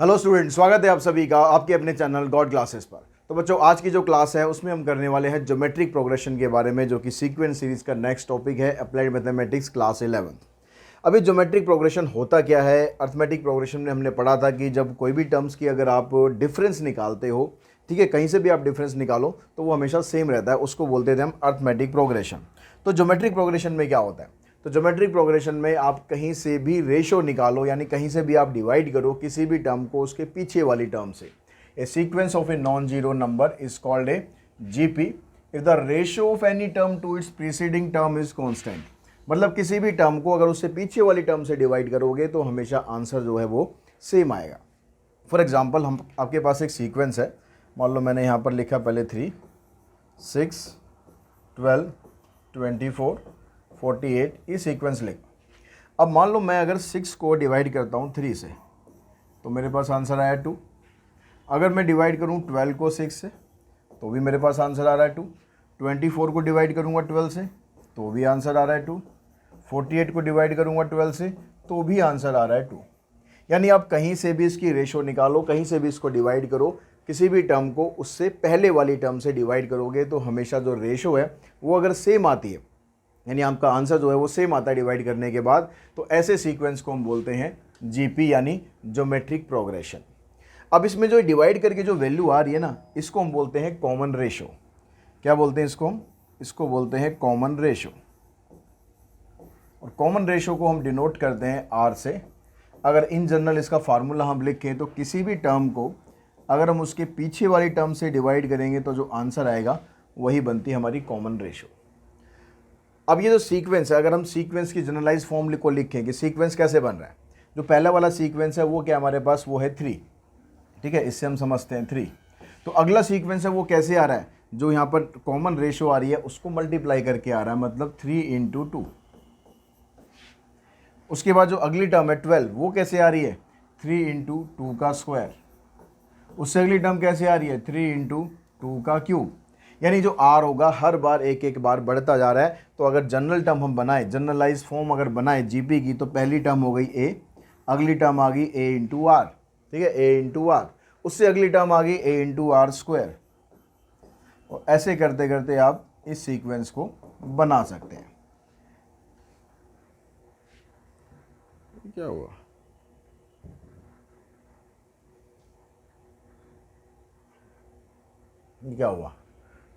Hello student, स्वागत है आप सभी का आपके अपने चैनल गॉड क्लासेस पर। तो बच्चों, आज की जो क्लास है उसमें हम करने वाले हैं ज्योमेट्रिक प्रोग्रेशन के बारे में, जो कि सीक्वेंस सीरीज का नेक्स्ट टॉपिक है, अप्लाइड मैथमेटिक्स क्लास 11। अभी ज्योमेट्रिक प्रोग्रेशन होता क्या है? अर्थमेटिक प्रोग्रेशन में हमने पढ़ा था कि जब कोई भी टर्म्स की अगर आप डिफरेंस निकालते हो, ठीक है, कहीं से भी आप डिफरेंस निकालो तो वो हमेशा सेम रहता है, उसको बोलते थे हम अर्थमेटिक प्रोग्रेशन। तो ज्योमेट्रिक प्रोग्रेशन में क्या होता है? तो ज्योमेट्रिक प्रोग्रेशन में आप कहीं से भी रेशो निकालो, यानी कहीं से भी आप डिवाइड करो किसी भी टर्म को उसके पीछे वाली टर्म से। A sequence of a non zero number is called a GP if the ratio of any term to its preceding term is constant. मतलब किसी भी टर्म को अगर उससे पीछे वाली टर्म से डिवाइड करोगे तो हमेशा आंसर जो है वो सेम आएगा। फॉर एग्जाम्पल, हम आपके पास एक सीक्वेंस है, मान लो मैंने यहाँ पर लिखा पहले 3, 6, 12, 24, 48, ये सीक्वेंस लिखा। अब मान लो मैं अगर 6 को डिवाइड करता हूँ 3 से तो मेरे पास आंसर आया 2। अगर मैं डिवाइड करूँ 12 को 6 से तो भी मेरे पास आंसर आ रहा है 2। 24 को डिवाइड करूँगा 12 से तो भी आंसर आ रहा है 2। 48 को डिवाइड करूँगा 12 से तो भी आंसर आ रहा है 2। यानी आप कहीं से भी इसकी रेशो निकालो, कहीं से भी इसको डिवाइड करो, किसी भी टर्म को उससे पहले वाली टर्म से डिवाइड करोगे तो हमेशा जो रेशो है वो अगर सेम आती है, यानी आपका आंसर जो है वो सेम आता है डिवाइड करने के बाद, तो ऐसे सीक्वेंस को हम बोलते हैं जीपी, यानी ज्योमेट्रिक प्रोग्रेशन। अब इसमें जो डिवाइड करके जो वैल्यू आ रही है ना, इसको हम बोलते हैं कॉमन रेशो। क्या बोलते हैं इसको? इसको बोलते हैं कॉमन रेशो। और कॉमन रेशो को हम डिनोट करते हैं आर से। अगर इन जनरल इसका फार्मूला हम लिखें तो किसी भी टर्म को अगर हम उसके पीछे वाली टर्म से डिवाइड करेंगे तो जो आंसर आएगा वही बनती है हमारी कॉमन रेशो। अब ये जो सीक्वेंस है, अगर हम सीक्वेंस की जनरलाइज फॉर्म को लिखें कि सीक्वेंस कैसे बन रहा है, जो पहला वाला सीक्वेंस है वो क्या हमारे पास, वो है 3, ठीक है, इससे हम समझते हैं 3। तो अगला सीक्वेंस है वो कैसे आ रहा है, जो यहाँ पर कॉमन रेशो आ रही है उसको मल्टीप्लाई करके आ रहा है, मतलब 3 × 2। उसके बाद जो अगली टर्म है 12, वो कैसे आ रही है, 3 × 2 का स्क्वायर। उससे अगली टर्म कैसे आ रही है, 3 × 2 का क्यूब। यानी जो आर होगा हर बार एक एक बार बढ़ता जा रहा है। तो अगर जनरल टर्म हम बनाए, जनरलाइज फॉर्म अगर बनाए जीपी की, तो पहली टर्म हो गई ए, अगली टर्म आ गई ए × आर, ठीक है, ए × आर। उससे अगली टर्म आ गई ए × आर स्क्वायर। और ऐसे करते करते आप इस सीक्वेंस को बना सकते हैं। क्या हुआ? क्या हुआ?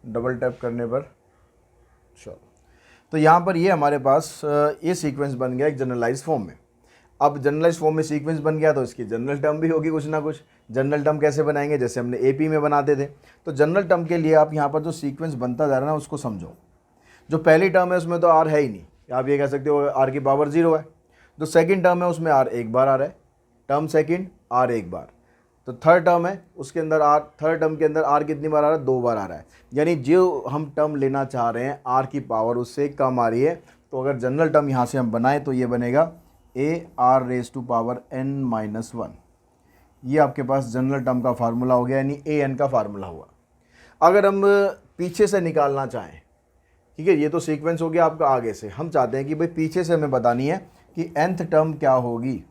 डबल टैप करने पर चलो, तो यहाँ पर ये हमारे पास ये सीक्वेंस बन गया एक जनरलाइज फॉर्म में। अब जनरलाइज फॉर्म में सीक्वेंस बन गया तो इसकी जनरल टर्म भी होगी कुछ ना कुछ। जनरल टर्म कैसे बनाएंगे, जैसे हमने एपी में बनाते थे। तो जनरल टर्म के लिए आप यहाँ पर जो सीक्वेंस बनता जा रहा है ना उसको समझो। जो पहली टर्म है उसमें तो आर है ही नहीं, आप ये कह सकते हो आर की पावर 0 है। जो सेकेंड टर्म है उसमें आर एक बार आ रहा है, टर्म सेकेंड आर एक बार। तो थर्ड टर्म है उसके अंदर आर, थर्ड टर्म के अंदर आर कितनी बार आ रहा है, 2 बार आ रहा है। यानी जो हम टर्म लेना चाह रहे हैं आर की पावर उससे कम आ रही है। तो अगर जनरल टर्म यहाँ से हम बनाएं तो ये बनेगा AR⁻n−1। ये आपके पास जनरल टर्म का फार्मूला हो गया, यानी AN का फार्मूला हुआ। अगर हम पीछे से निकालना चाहें, ठीक है, ये तो सीक्वेंस हो गया आपका आगे से, हम चाहते हैं कि भाई पीछे से हमें बतानी है कि nth टर्म क्या होगी,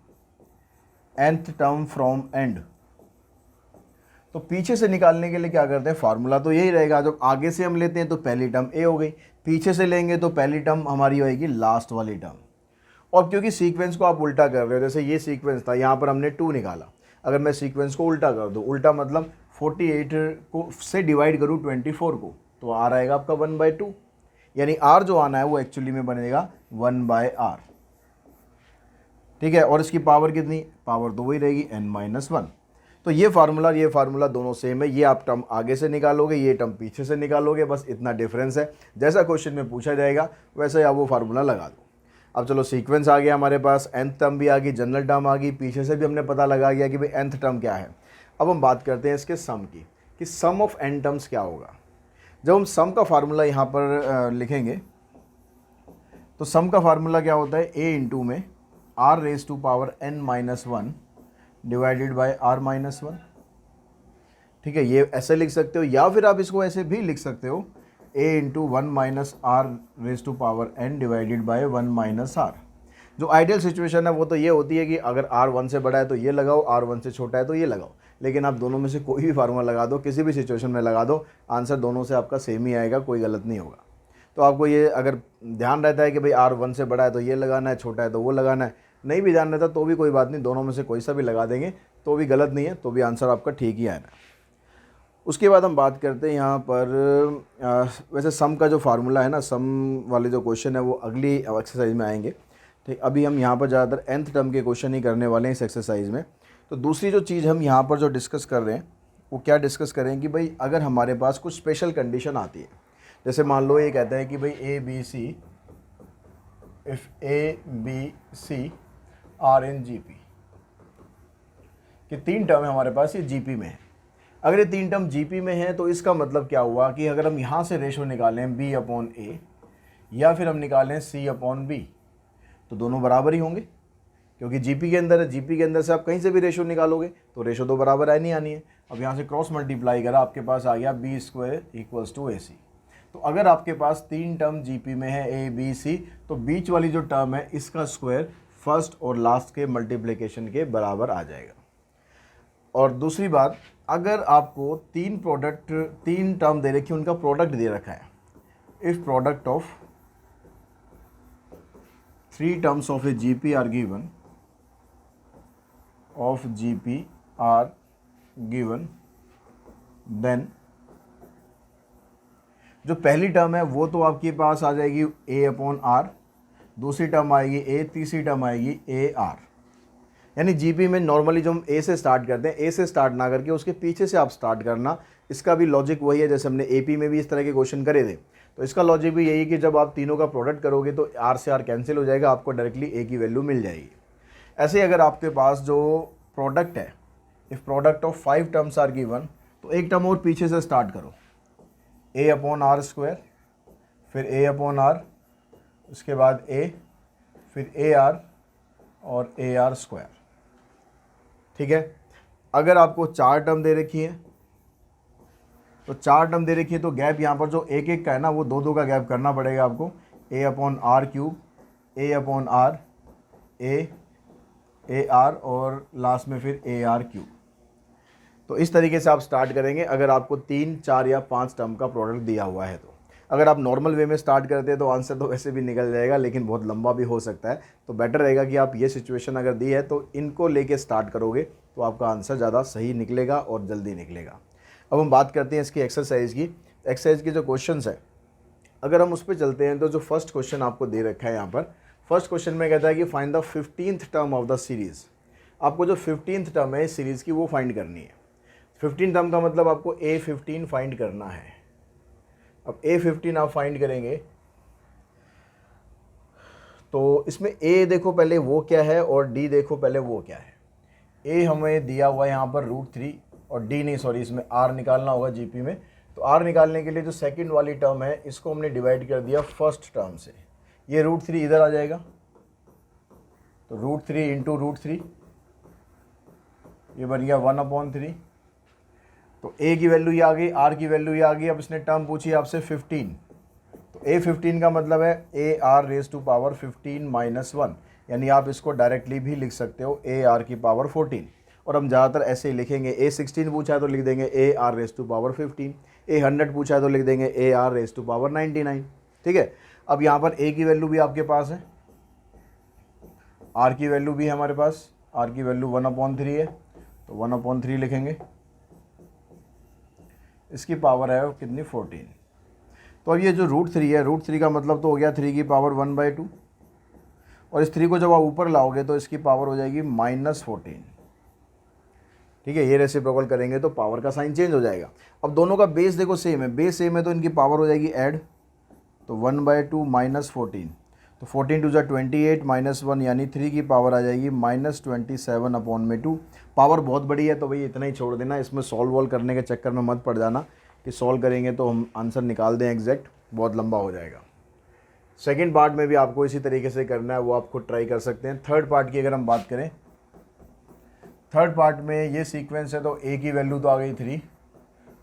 nth टर्म फ्रॉम एंड। तो पीछे से निकालने के लिए क्या करते हैं, फार्मूला तो यही रहेगा। जब आगे से हम लेते हैं तो पहली टर्म ए हो गई, पीछे से लेंगे तो पहली टर्म हमारी होगी लास्ट वाली टर्म। और क्योंकि सीक्वेंस को आप उल्टा कर रहे हो, जैसे ये सीक्वेंस था, यहाँ पर हमने 2 निकाला। अगर मैं सीक्वेंस को उल्टा कर दूँ, उल्टा मतलब 48 को से डिवाइड करूँ 24 को, तो आर आएगा आपका 1/2। यानी आर जो आना है वो एक्चुअली में बनेगा 1/r, ठीक है। और इसकी पावर कितनी, पावर तो वही रहेगी n-1। तो ये फार्मूला दोनों सेम है। ये आप टर्म आगे से निकालोगे, ये टर्म पीछे से निकालोगे, बस इतना डिफरेंस है। जैसा क्वेश्चन में पूछा जाएगा वैसे आप वो फार्मूला लगा दो। अब चलो, सीक्वेंस आ गया हमारे पास, nth टर्म भी आ गई, जनरल टर्म आ गई, पीछे से भी हमने पता लगा गया कि भाई nth टर्म क्या है। अब हम बात करते हैं इसके सम की, कि सम ऑफ n टर्म्स क्या होगा। जब हम सम का फार्मूला यहाँ पर लिखेंगे तो सम का फार्मूला क्या होता है, a इंटू में r⁻n−1 डिवाइडेड बाय r-1, ठीक है। ये ऐसे लिख सकते हो, या फिर आप इसको ऐसे भी लिख सकते हो, a × 1 - r⁻n divided by 1 - r। जो आइडियल सिचुएशन है वो तो ये होती है कि अगर R 1 से बड़ा है तो ये लगाओ, R 1 से छोटा है तो ये लगाओ, लेकिन आप दोनों में से कोई भी फार्मूला लगा दो, किसी भी सिचुएशन में लगा दो, आंसर दोनों से आपका सेम ही आएगा, कोई गलत नहीं होगा। तो आपको ये अगर ध्यान रहता है कि भाई R 1 से बड़ा है तो ये लगाना है, छोटा है तो वो लगाना है, नहीं भी ध्यान रहता तो भी कोई बात नहीं, दोनों में से कोई सा भी लगा देंगे तो भी गलत नहीं है, तो भी आंसर आपका ठीक ही आएगा। उसके बाद हम बात करते हैं यहाँ पर वैसे सम का जो फार्मूला है ना, सम वाले जो क्वेश्चन है वो अगली एक्सरसाइज में आएंगे। ठीक, अभी हम यहाँ पर ज़्यादातर nth टर्म के क्वेश्चन ही करने वाले हैं इस एक्सरसाइज में। तो दूसरी जो चीज़ हम यहाँ पर जो डिस्कस कर रहे हैं वो क्या डिस्कस करें कि भाई अगर हमारे पास कुछ स्पेशल कंडीशन आती है, जैसे मान लो ये कहता है कि भाई A B C, if A B C are in G P, कि 3 टर्म है हमारे पास, ये जीपी में है। अगर ये 3 टर्म जीपी में है तो इसका मतलब क्या हुआ कि अगर हम यहाँ से रेशो निकालें बी अपॉन ए या फिर हम निकालें सी अपॉन बी तो दोनों बराबर ही होंगे, क्योंकि जीपी के अंदर है, जीपी के अंदर से आप कहीं से भी रेशो निकालोगे तो रेशो तो बराबर आनी आनी है। अब यहाँ से क्रॉस मल्टीप्लाई करा, आपके पास आ गया बी स्क्वायर इक्वल्स टू ए सी। तो अगर आपके पास 3 टर्म जीपी में है ए बी सी, तो बीच वाली जो टर्म है इसका स्क्वायर फर्स्ट और लास्ट के मल्टीप्लिकेशन के बराबर आ जाएगा। और दूसरी बात, अगर आपको 3 टर्म दे रखी, उनका प्रोडक्ट दे रखा है, if product of 3 terms of a GP are given, of GP are given, then जो पहली टर्म है वो तो आपके पास आ जाएगी ए अपॉन आर, दूसरी टर्म आएगी ए, तीसरी टर्म आएगी ए आर। यानी जीपी में नॉर्मली जो हम ए से स्टार्ट करते हैं, ए से स्टार्ट ना करके उसके पीछे से आप स्टार्ट करना, इसका भी लॉजिक वही है जैसे हमने एपी में भी इस तरह के क्वेश्चन करे थे। तो इसका लॉजिक भी यही कि जब आप तीनों का प्रोडक्ट करोगे तो आर से आर कैंसिल हो जाएगा, आपको डायरेक्टली ए की वैल्यू मिल जाएगी। ऐसे ही अगर आपके पास जो प्रोडक्ट है, if product of 5 terms are given, तो एक टर्म और पीछे से स्टार्ट करो, ए अपॉन आर स्क्वायर, फिर ए अपॉन आर, उसके बाद ए, फिर ए आर और ए आर स्क्वायर। ठीक है। अगर आपको 4 टर्म दे रखी है तो 4 टर्म दे रखी है तो गैप यहाँ पर जो एक एक का है ना वो 2 का गैप करना पड़ेगा आपको, a upon r cube, a upon r, a r और लास्ट में फिर ए आर क्यूब। तो इस तरीके से आप स्टार्ट करेंगे अगर आपको 3, 4 या 5 टर्म का प्रोडक्ट दिया हुआ है। तो अगर आप नॉर्मल वे में स्टार्ट करते हैं तो आंसर तो वैसे भी निकल जाएगा, लेकिन बहुत लंबा भी हो सकता है। तो बेटर रहेगा कि आप ये सिचुएशन अगर दी है तो इनको लेके स्टार्ट करोगे तो आपका आंसर ज़्यादा सही निकलेगा और जल्दी निकलेगा। अब हम बात करते हैं इसकी एक्सरसाइज की। एक्सरसाइज के जो क्वेश्चंस है अगर हम उस पर चलते हैं तो जो फर्स्ट क्वेश्चन आपको दे रखा है यहाँ पर, फर्स्ट क्वेश्चन में कहता है कि find the 15th term of the series. आपको जो 15th टर्म है इस सीरीज़ की वो फाइंड करनी है। 15 टर्म का मतलब आपको A15 फाइंड करना है। अब A15 आप फाइंड करेंगे तो इसमें A देखो पहले वो क्या है और D देखो पहले वो क्या है। A हमें दिया हुआ है यहाँ पर √3 और D नहीं, सॉरी, इसमें R निकालना होगा जीपी में। तो R निकालने के लिए जो सेकंड वाली टर्म है इसको हमने डिवाइड कर दिया फर्स्ट टर्म से। ये √3 इधर आ जाएगा, तो √3 इंटू √3, ये बन गया 1/3। तो A की वैल्यू ये आ गई, R की वैल्यू ये आ गई। अब इसने टर्म पूछी आपसे 15, तो A15 का मतलब है AR⁻15 - 1, यानी आप इसको डायरेक्टली भी लिख सकते हो AR⁻14। और हम ज़्यादातर ऐसे ही लिखेंगे। A16 पूछा है तो लिख देंगे AR⁻15, A100 पूछा है तो लिख देंगे AR⁻99। ठीक है। अब यहाँ पर A की वैल्यू भी आपके पास है, R की वैल्यू भी है हमारे पास, R की वैल्यू 1/3 है, तो 1/3 लिखेंगे। इसकी पावर है कितनी, 14। तो अब ये जो √3 है, √3 का मतलब तो हो गया 3 की पावर 1/2, और इस 3 को जब आप ऊपर लाओगे तो इसकी पावर हो जाएगी -14। ठीक है। ये रेसिप्रोकल करेंगे तो पावर का साइन चेंज हो जाएगा। अब दोनों का बेस देखो सेम है, बेस सेम है तो इनकी पावर हो जाएगी ऐड, तो 1/2 -14, तो 14 2 28 -1 यानी 3 की पावर आ जाएगी -27/2। पावर बहुत बड़ी है तो भाई इतना ही छोड़ देना, इसमें सॉल्व वॉल्व करने के चक्कर में मत पड़ जाना कि सॉल्व करेंगे तो हम आंसर निकाल दें एग्जैक्ट, बहुत लंबा हो जाएगा। सेकंड पार्ट में भी आपको इसी तरीके से करना है, वो आप खुद ट्राई कर सकते हैं। थर्ड पार्ट की अगर हम बात करें, थर्ड पार्ट में ये सीक्वेंस है तो A की वैल्यू तो आ गई 3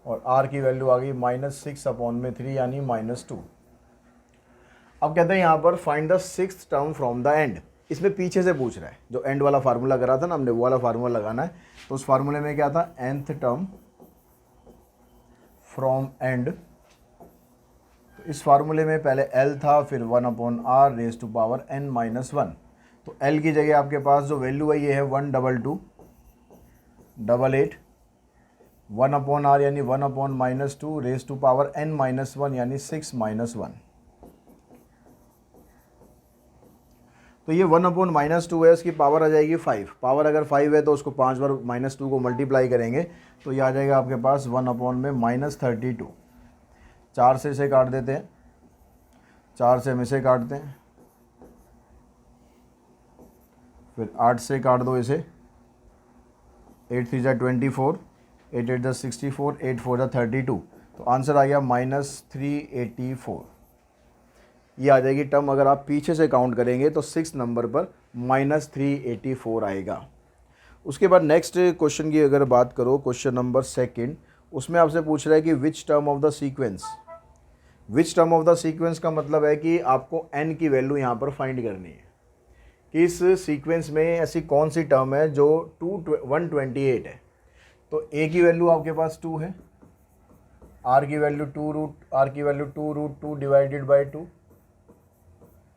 और R की वैल्यू आ गई -6/3 यानी -2। अब कहते हैं यहाँ पर find the 6th term from the end. इसमें पीछे से पूछ रहा है, जो एंड वाला फार्मूला करा था ना हमने, वो वाला फार्मूला लगाना है। तो उस फार्मूले में क्या था, nth टर्म फ्रॉम एंड। तो इस फार्मूले में पहले L था, फिर 1/r raise to power n minus 1। तो L की जगह आपके पास जो वैल्यू है ये है 12288, 1/r यानी 1/-2 raise to power n minus 1 यानी 6 माइनस 1। तो ये 1/-2 है, उसकी पावर आ जाएगी 5। पावर अगर 5 है तो उसको 5 बार -2 को मल्टीप्लाई करेंगे तो ये आ जाएगा आपके पास 1/-32। 4 से इसे काट देते हैं, 4 से हम इसे काटते हैं, फिर 8 से काट दो इसे, 8 3 × 24, 8 8 64, 8 4 32। तो आंसर आ गया -384। ये आ जाएगी टर्म। अगर आप पीछे से काउंट करेंगे तो 6 नंबर पर -384 आएगा। उसके बाद नेक्स्ट क्वेश्चन की अगर बात करो, क्वेश्चन नंबर 2, उसमें आपसे पूछ रहा है कि which term of the sequence. Which term of the sequence का मतलब है कि आपको n की वैल्यू यहाँ पर फाइंड करनी है कि इस सीक्वेंस में ऐसी कौन सी टर्म है जो 128 है। तो a की वैल्यू आपके पास 2 है, r की वैल्यू 2√2 डिवाइडेड बाई 2,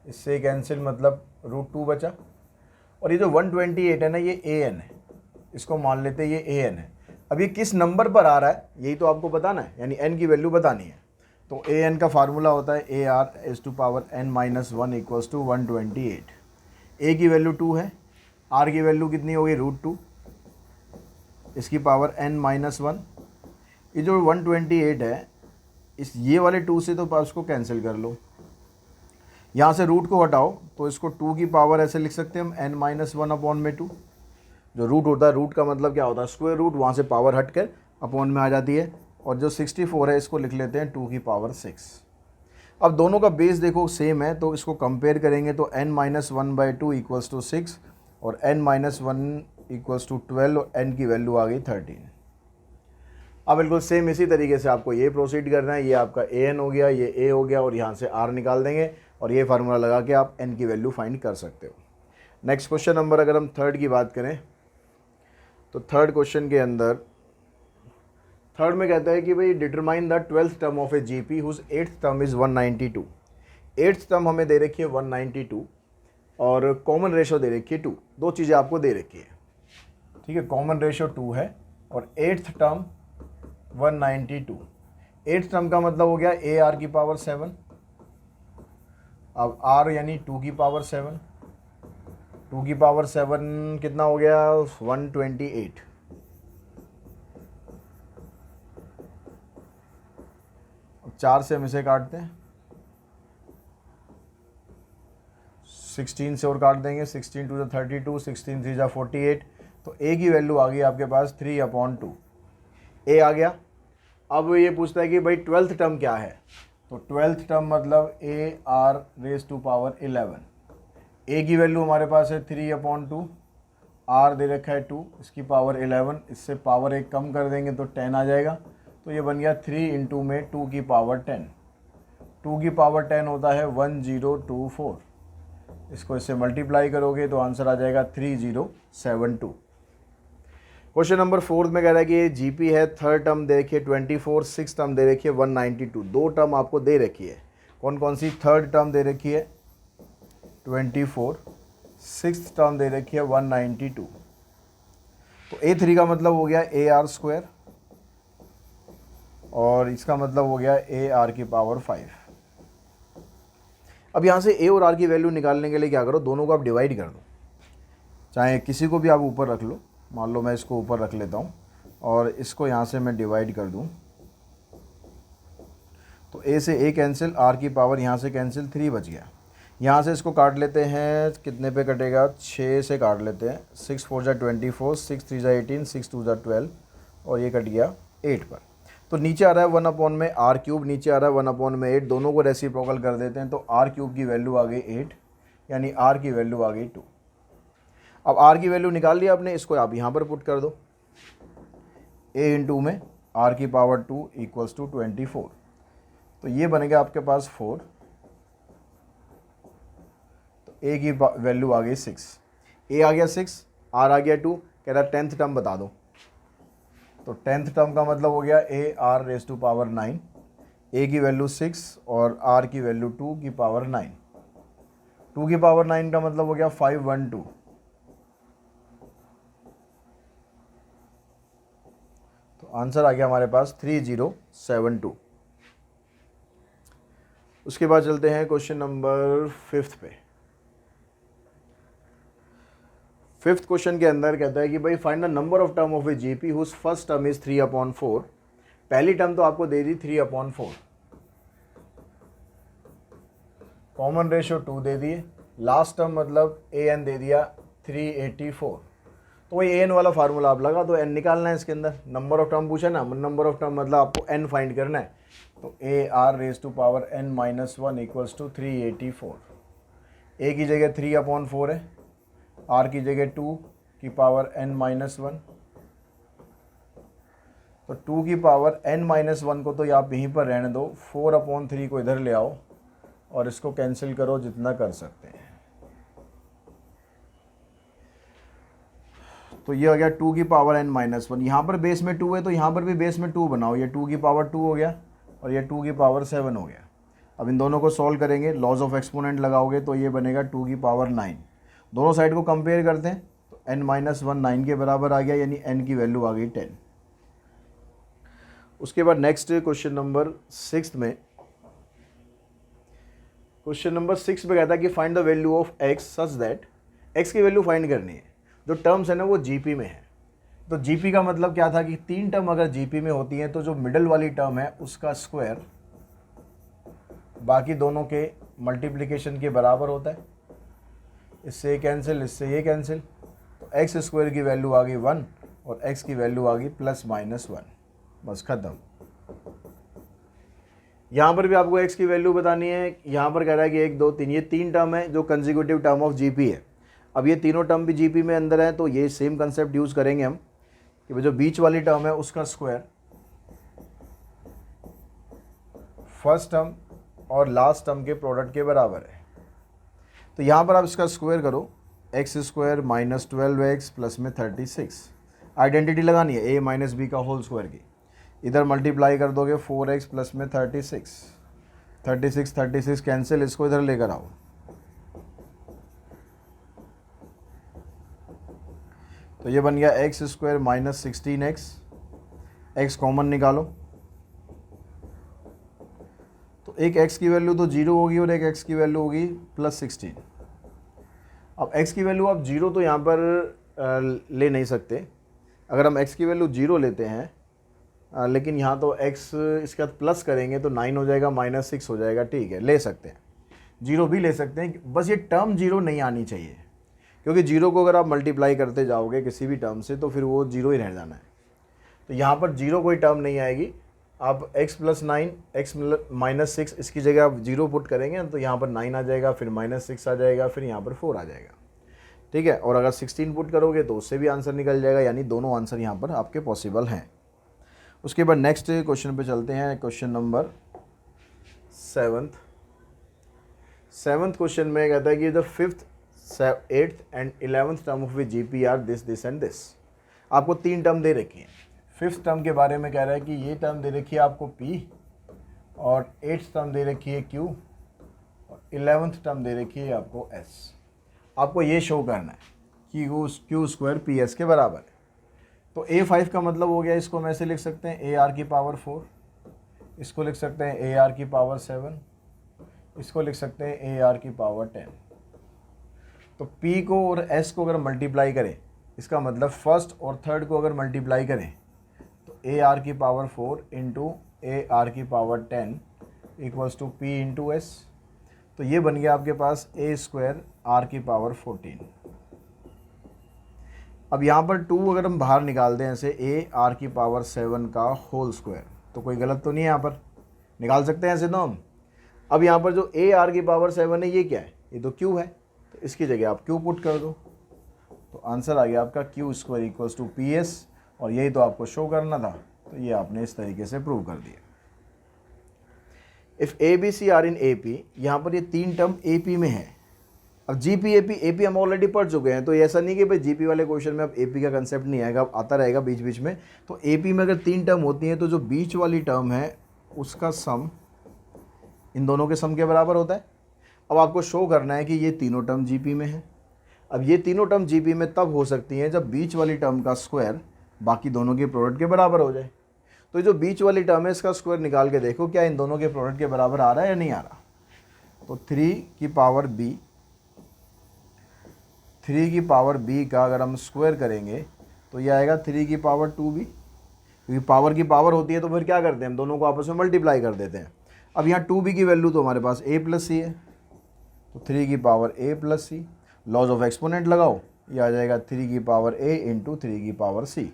इससे कैंसिल, मतलब √2 बचा। और ये जो 128 है ना, ये an है, इसको मान लेते हैं ये an है। अब ये किस नंबर पर आ रहा है यही तो आपको बताना है, यानी n की वैल्यू बतानी है। तो an का फार्मूला होता है ar raise to power n minus 1 equals to 128। a की वैल्यू 2 है, r की वैल्यू कितनी हो गई √2, इसकी पावर n माइनस 1। ये जो 128 है, इस ये वाले 2 से तो उसको कैंसिल कर लो, यहाँ से रूट को हटाओ तो इसको 2 की पावर ऐसे लिख सकते हैं हम n माइनस 1/2। जो रूट होता है, रूट का मतलब क्या होता है, स्क्वायर रूट, वहाँ से पावर हट कर अपॉन में आ जाती है। और जो 64 है इसको लिख लेते हैं 2 की पावर 6। अब दोनों का बेस देखो सेम है, तो इसको कंपेयर करेंगे तो n माइनस 1/2 इक्वल्स टू 6 और n माइनस 1 इक्वल्स टू 12 और n की वैल्यू आ गई 13। अब बिल्कुल सेम इसी तरीके से आपको ये प्रोसीड करना है। ये आपका an हो गया, ये a हो गया, और यहाँ से r निकाल देंगे और ये फार्मूला लगा के आप n की वैल्यू फाइंड कर सकते हो। नेक्स्ट क्वेश्चन नंबर अगर हम थर्ड की बात करें तो थर्ड क्वेश्चन के अंदर थर्ड में कहता है कि भाई determine the 12th term of a GP whose 8th term is 192। 8th term हमें दे रखी है 192 और कॉमन रेशो दे रखी है 2। दो चीज़ें आपको दे रखी है, ठीक है। कॉमन रेशो 2 है और 8th टर्म 192। 8th टर्म का मतलब हो गया ए आर की पावर 7। अब r यानी 2 की पावर 7, 2 की पावर 7 कितना हो गया 128। अब 4 से हम इसे काटते हैं, 16 से और काट देंगे, 16 2 32, 16 3 48। तो a की वैल्यू आ गई आपके पास 3/2। a आ गया। अब ये पूछता है कि भाई 12th टर्म क्या है, तो 12th टर्म मतलब A R raise to power 11। a की वैल्यू हमारे पास है 3/2, r दे रखा है 2, इसकी पावर 11, इससे पावर 1 कम कर देंगे तो 10 आ जाएगा। तो ये बन गया 3 इंटू में 2 की पावर 10। 2 की पावर 10 होता है 1024। इसको इससे मल्टीप्लाई करोगे तो आंसर आ जाएगा 3072। क्वेश्चन नंबर 4 में कह रहा है कि जीपी है, थर्ड टर्म दे रखी है 24, सिक्स टर्म दे रखी है 192। दो टर्म आपको दे रखी है, कौन कौन सी। थर्ड टर्म दे रखी है 24, सिक्स टर्म दे रखी है 192। तो A3 का मतलब हो गया AR² और इसका मतलब हो गया AR की पावर 5। अब यहाँ से A और R की वैल्यू निकालने के लिए क्या करो, दोनों को आप डिवाइड कर दो, चाहे किसी को भी आप ऊपर रख लो। मान लो मैं इसको ऊपर रख लेता हूँ और इसको यहाँ से मैं डिवाइड कर दूँ, तो A से A कैंसिल, R की पावर यहाँ से कैंसिल, 3 बच गया। यहाँ से इसको काट लेते हैं, कितने पे कटेगा, 6 से काट लेते हैं, 6 4 ज़ा 24, 6 3 ज़ा 18, 6 2 ज़ा 12 और ये कट गया 8 पर। तो नीचे आ रहा है 1/ में r³, नीचे आ रहा है 1/ में 8, दोनों को रेसिप्रोकल कर देते हैं तो r³ की वैल्यू आ गई 8, यानी r की वैल्यू आ गई 2। अब r की वैल्यू निकाल लिया आपने, इसको आप यहाँ पर पुट कर दो, a इंटू में r की पावर 2 इक्वल्स टू 24। तो ये बनेगा आपके पास 4। तो ए की वैल्यू आ गई 6, ए आ गया 6, आर आ गया 2, कह रहा 10th टर्म बता दो। तो 10th टर्म का मतलब हो गया A R raise to power 9, A की वैल्यू 6 और आर की वैल्यू 2 की पावर 9। 2 की पावर 9 का मतलब हो गया 512। तो आंसर आ गया हमारे पास 3072। उसके बाद चलते हैं क्वेश्चन नंबर 5 पे। 5th क्वेश्चन के अंदर कहता है कि भाई find the number of term of a GP whose first term is 3/4। पहली टर्म तो आपको दे दी 3/4, कॉमन रेशियो 2 दे दिए, लास्ट टर्म मतलब ए एन दे दिया 384। तो वही ए एन वाला फार्मूला आप लगा, तो एन निकालना है इसके अंदर। नंबर ऑफ टर्म पूछा ना, नंबर ऑफ टर्म मतलब आपको एन फाइंड करना है। तो A R raise to power N -1 equals to 384। A की जगह 3/4 है, आर की जगह 2 की पावर n-1। तो 2 की पावर n-1 को तो आप यहीं पर रहने दो, 4/3 को इधर ले आओ और इसको कैंसिल करो जितना कर सकते हैं। तो ये हो गया 2 की पावर n-1। यहाँ पर बेस में 2 है तो यहाँ पर भी बेस में 2 बनाओ। ये 2 की पावर 2 हो गया और ये 2 की पावर 7 हो गया। अब इन दोनों को सॉल्व करेंगे, लॉज ऑफ एक्सपोनेंट लगाओगे तो ये बनेगा 2 की पावर 9। दोनों साइड को कंपेयर करते हैं तो n-1 9 के बराबर आ गया, यानी n की वैल्यू आ गई 10। उसके बाद नेक्स्ट क्वेश्चन नंबर 6 में, क्वेश्चन नंबर 6 में कहता है कि find the value of x such that, x की वैल्यू फाइंड करनी है। जो टर्म्स है ना वो जीपी में है। तो जीपी का मतलब क्या था कि 3 टर्म अगर जीपी में होती हैं तो जो मिडल वाली टर्म है उसका स्क्वायर बाकी दोनों के मल्टीप्लिकेशन के बराबर होता है। इससे ये कैंसिल, इससे ये कैंसिल, तो एक्स स्क्वायर की वैल्यू आ गई 1 और x की वैल्यू आ गई +-1। बस खत्म। यहाँ पर भी आपको x की वैल्यू बतानी है। यहाँ पर कह रहा है कि 1 2 3, ये 3 टर्म है जो कंसेक्यूटिव टर्म ऑफ जीपी है। अब ये तीनों टर्म भी जीपी में अंदर है, तो ये सेम कंसेप्ट यूज़ करेंगे हम कि जो बीच वाली टर्म है उसका स्क्वायर फर्स्ट टर्म और लास्ट टर्म के प्रोडक्ट के बराबर है। तो यहाँ पर आप इसका स्क्वायर करो, x² - 12x प्लस में 36। आइडेंटिटी लगानी है a - b का होल स्क्वायर की। इधर मल्टीप्लाई कर दोगे 4x प्लस में 36, 36 कैंसिल, इसको इधर लेकर आओ। तो ये बन गया x² - 16x, x कॉमन निकालो। तो एक x की वैल्यू तो 0 होगी और एक x की वैल्यू होगी +16। अब x की वैल्यू आप 0 तो यहाँ पर ले नहीं सकते। अगर हम x की वैल्यू 0 लेते हैं लेकिन यहाँ तो x इसके बाद प्लस करेंगे तो 9 हो जाएगा, -6 हो जाएगा। ठीक है, ले सकते हैं, 0 भी ले सकते हैं, बस ये टर्म 0 नहीं आनी चाहिए, क्योंकि 0 को अगर आप मल्टीप्लाई करते जाओगे किसी भी टर्म से तो फिर वो 0 ही रह जाना है। तो यहाँ पर 0 कोई टर्म नहीं आएगी। आप x + 9 x - 6 इसकी जगह आप 0 पुट करेंगे तो यहाँ पर 9 आ जाएगा, फिर -6 आ जाएगा, फिर यहाँ पर 4 आ जाएगा। ठीक है, और अगर 16 पुट करोगे तो उससे भी आंसर निकल जाएगा, यानी दोनों आंसर यहाँ पर आपके पॉसिबल हैं। उसके बाद नेक्स्ट क्वेश्चन पे चलते हैं, क्वेश्चन नंबर 7th क्वेश्चन में कहता है कि the 5th 8th and 11th term of GP are this and this. आपको 3 टर्म दे रखी है। 5th टर्म के बारे में कह रहा है कि ये टर्म दे रखी है आपको P, और 8th टर्म दे रखी है Q, और 11th टर्म दे रखी है आपको S। आपको ये शो करना है कि वो Q² PS के बराबर है। तो A5 का मतलब हो गया, इसको हम ऐसे लिख सकते हैं AR की पावर 4, इसको लिख सकते हैं AR की पावर 7, इसको लिख सकते हैं AR की पावर 10। तो P को और S को अगर मल्टीप्लाई करें, इसका मतलब फर्स्ट और थर्ड को अगर मल्टीप्लाई करें तो AR की पावर 4 इंटू AR की power 10 equals to P into S। तो ये बन गया आपके पास A² R की पावर 14। अब यहाँ पर 2 अगर हम बाहर निकाल दें ऐसे AR की पावर 7 का होल स्क्वायर, तो कोई गलत तो नहीं है, यहाँ पर निकाल सकते हैं ऐसे तो हम। अब यहाँ पर जो AR की पावर 7 है ये क्या है, ये तो Q है, तो इसकी जगह आप Q पुट कर दो, तो आंसर आ गया आपका Q² इक्वल्स टू PS, और यही तो आपको शो करना था, तो ये आपने इस तरीके से प्रूव कर दिया। If ABC are in AP, यहाँ पर ये 3 टर्म AP में है। अब जीपी एपी हम ऑलरेडी पढ़ चुके हैं, तो ऐसा नहीं कि भाई जीपी वाले क्वेश्चन में अब एपी का कंसेप्ट नहीं आएगा, आता रहेगा बीच बीच में। तो एपी में अगर 3 टर्म होती हैं तो जो बीच वाली टर्म है उसका सम इन दोनों के सम के बराबर होता है। अब आपको शो करना है कि ये तीनों टर्म जीपी में है। अब ये तीनों टर्म जीपी में तब हो सकती हैं जब बीच वाली टर्म का स्क्वायर बाकी दोनों के प्रोडक्ट के बराबर हो जाए। तो जो बीच वाली टर्म है इसका स्क्वायर निकाल के देखो क्या इन दोनों के प्रोडक्ट के बराबर आ रहा है या नहीं आ रहा। तो 3 की पावर b का अगर हम स्क्वायर करेंगे तो ये आएगा 3 की पावर 2b, क्योंकि पावर की पावर होती है तो फिर क्या करते हैं हम दोनों को आपस में मल्टीप्लाई कर देते हैं। अब यहाँ 2b की वैल्यू तो हमारे पास a प्लस सी है, तो 3 की power a plus C, laws of exponent लगाओ, ये आ जाएगा 3 की पावर a इंटू 3 की पावर c।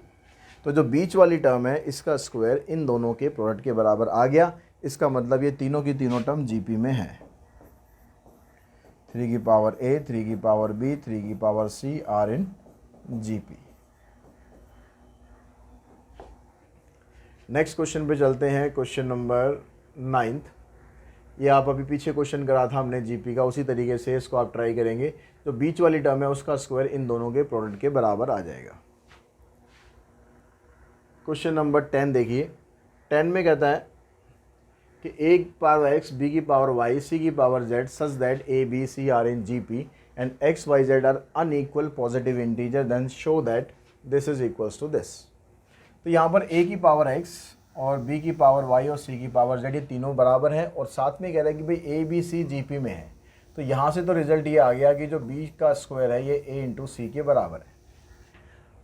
तो जो बीच वाली टर्म है इसका स्क्वायर इन दोनों के प्रोडक्ट के बराबर आ गया। इसका मतलब ये तीनों की तीनों टर्म जीपी में है। 3 की पावर a, 3 की पावर b, 3 की power c are in GP. Next question पे चलते हैं, क्वेश्चन नंबर 9। ये आप अभी पीछे क्वेश्चन करा था हमने जीपी का, उसी तरीके से इसको आप ट्राई करेंगे। जो बीच वाली टर्म है उसका स्क्वायर इन दोनों के प्रोडक्ट के बराबर आ जाएगा। क्वेश्चन नंबर 10 देखिए। 10 में कहता है कि a की पावर x, b की पावर y, c की power z such that a, b, c are in GP and x, y, z are unequal positive integer, then show that this is equals to this. तो यहाँ पर a की power x और b की power y और c की power z ये तीनों बराबर हैं, और साथ में कह रहा है कि भाई a, b, c जीपी में है। तो यहाँ से तो रिजल्ट ये आ गया कि जो b का स्क्वायर है ये a इंटू सी के बराबर है।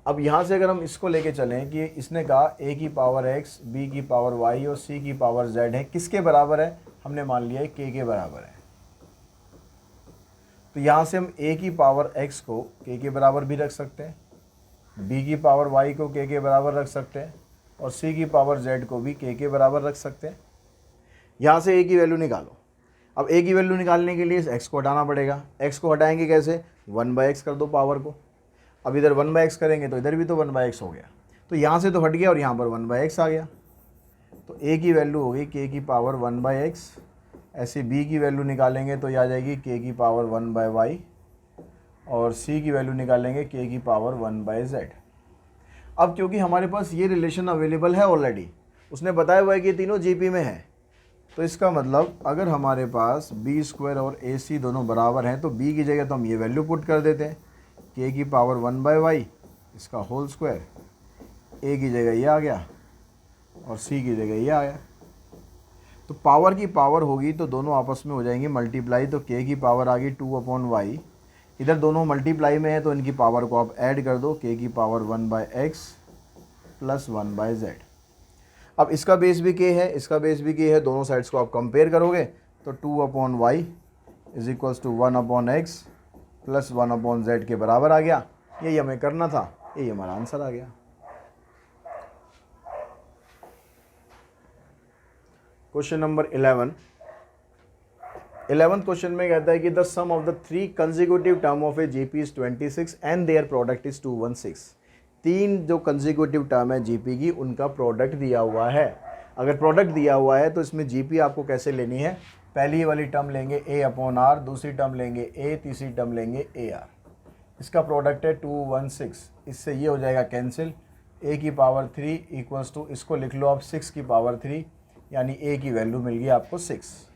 अब यहाँ से अगर हम इसको लेके चलें कि इसने कहा a की पावर x, b की पावर y और c की पावर z है, किसके बराबर है, हमने मान लिया है k के बराबर है। तो यहाँ से हम a की पावर x को k के बराबर भी रख सकते हैं, b की पावर y को k के बराबर रख सकते हैं, और c की पावर z को भी k के बराबर रख सकते हैं। यहाँ से a की वैल्यू निकालो। अब a की वैल्यू निकालने के लिए इस x को हटाना पड़ेगा। x को हटाएंगे कैसे, 1/x कर दो पावर को। अब इधर 1/x करेंगे तो इधर भी तो 1/x हो गया, तो यहाँ से तो हट गया और यहाँ पर 1/x आ गया। तो a की वैल्यू होगी k की पावर 1/x। ऐसे b की वैल्यू निकालेंगे तो ये आ जाएगी k की पावर 1/y, और c की वैल्यू निकालेंगे k की पावर 1/z। अब क्योंकि हमारे पास ये रिलेशन अवेलेबल है ऑलरेडी, उसने बताया हुआ है कि ये तीनों जीपी में है, तो इसका मतलब अगर हमारे पास b स्क्वायर और ac दोनों बराबर हैं तो b की जगह तो हम ये वैल्यू पुट कर देते हैं, k की पावर 1/y इसका होल स्क्वायर, a की जगह ये आ गया और c की जगह ये आ गया। तो पावर की पावर होगी तो दोनों आपस में हो जाएंगे मल्टीप्लाई, तो k की पावर आ गई 2/y, इधर दोनों मल्टीप्लाई में है तो इनकी पावर को आप ऐड कर दो, k की पावर 1/x प्लस 1/z। अब इसका बेस भी k है, इसका बेस भी k है, दोनों साइड्स को आप कंपेयर करोगे तो 2/y is equals to 1/x plus 1/z के बराबर आ गया। यही हमें करना था, यही हमारा आंसर आ गया। क्वेश्चन नंबर 11 क्वेश्चन में कहता है कि the sum of the 3 consecutive term of a GP is 26 and their product is 216। 3 जो कंसेक्यूटिव टर्म है जीपी की उनका प्रोडक्ट दिया हुआ है। अगर प्रोडक्ट दिया हुआ है तो इसमें जीपी आपको कैसे लेनी है, पहली वाली टर्म लेंगे a/r, दूसरी टर्म लेंगे a, तीसरी टर्म लेंगे ar। इसका प्रोडक्ट है 216, इससे ये हो जाएगा कैंसिल। a की पावर 3 इक्वल्स टू, इसको लिख लो आप 6 की पावर 3, यानी a की वैल्यू मिल गई आपको 6।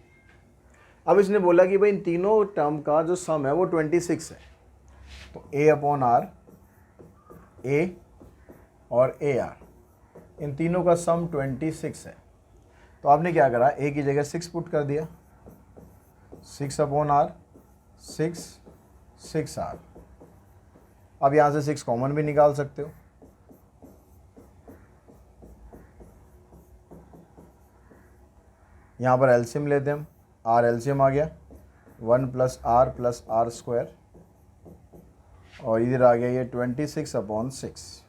अब इसने बोला कि भाई इन तीनों टर्म का जो सम है वो 26 है, तो a/r, a और ar इन तीनों का सम 26 है। तो आपने क्या करा, a की जगह 6 पुट कर दिया, 6/r, 6r। अब यहाँ से 6 कॉमन भी निकाल सकते हो। यहाँ पर एलसीएम लेते हैं हम, r एलसीएम आ गया 1 + r + r², और इधर आ गया ये 26/6।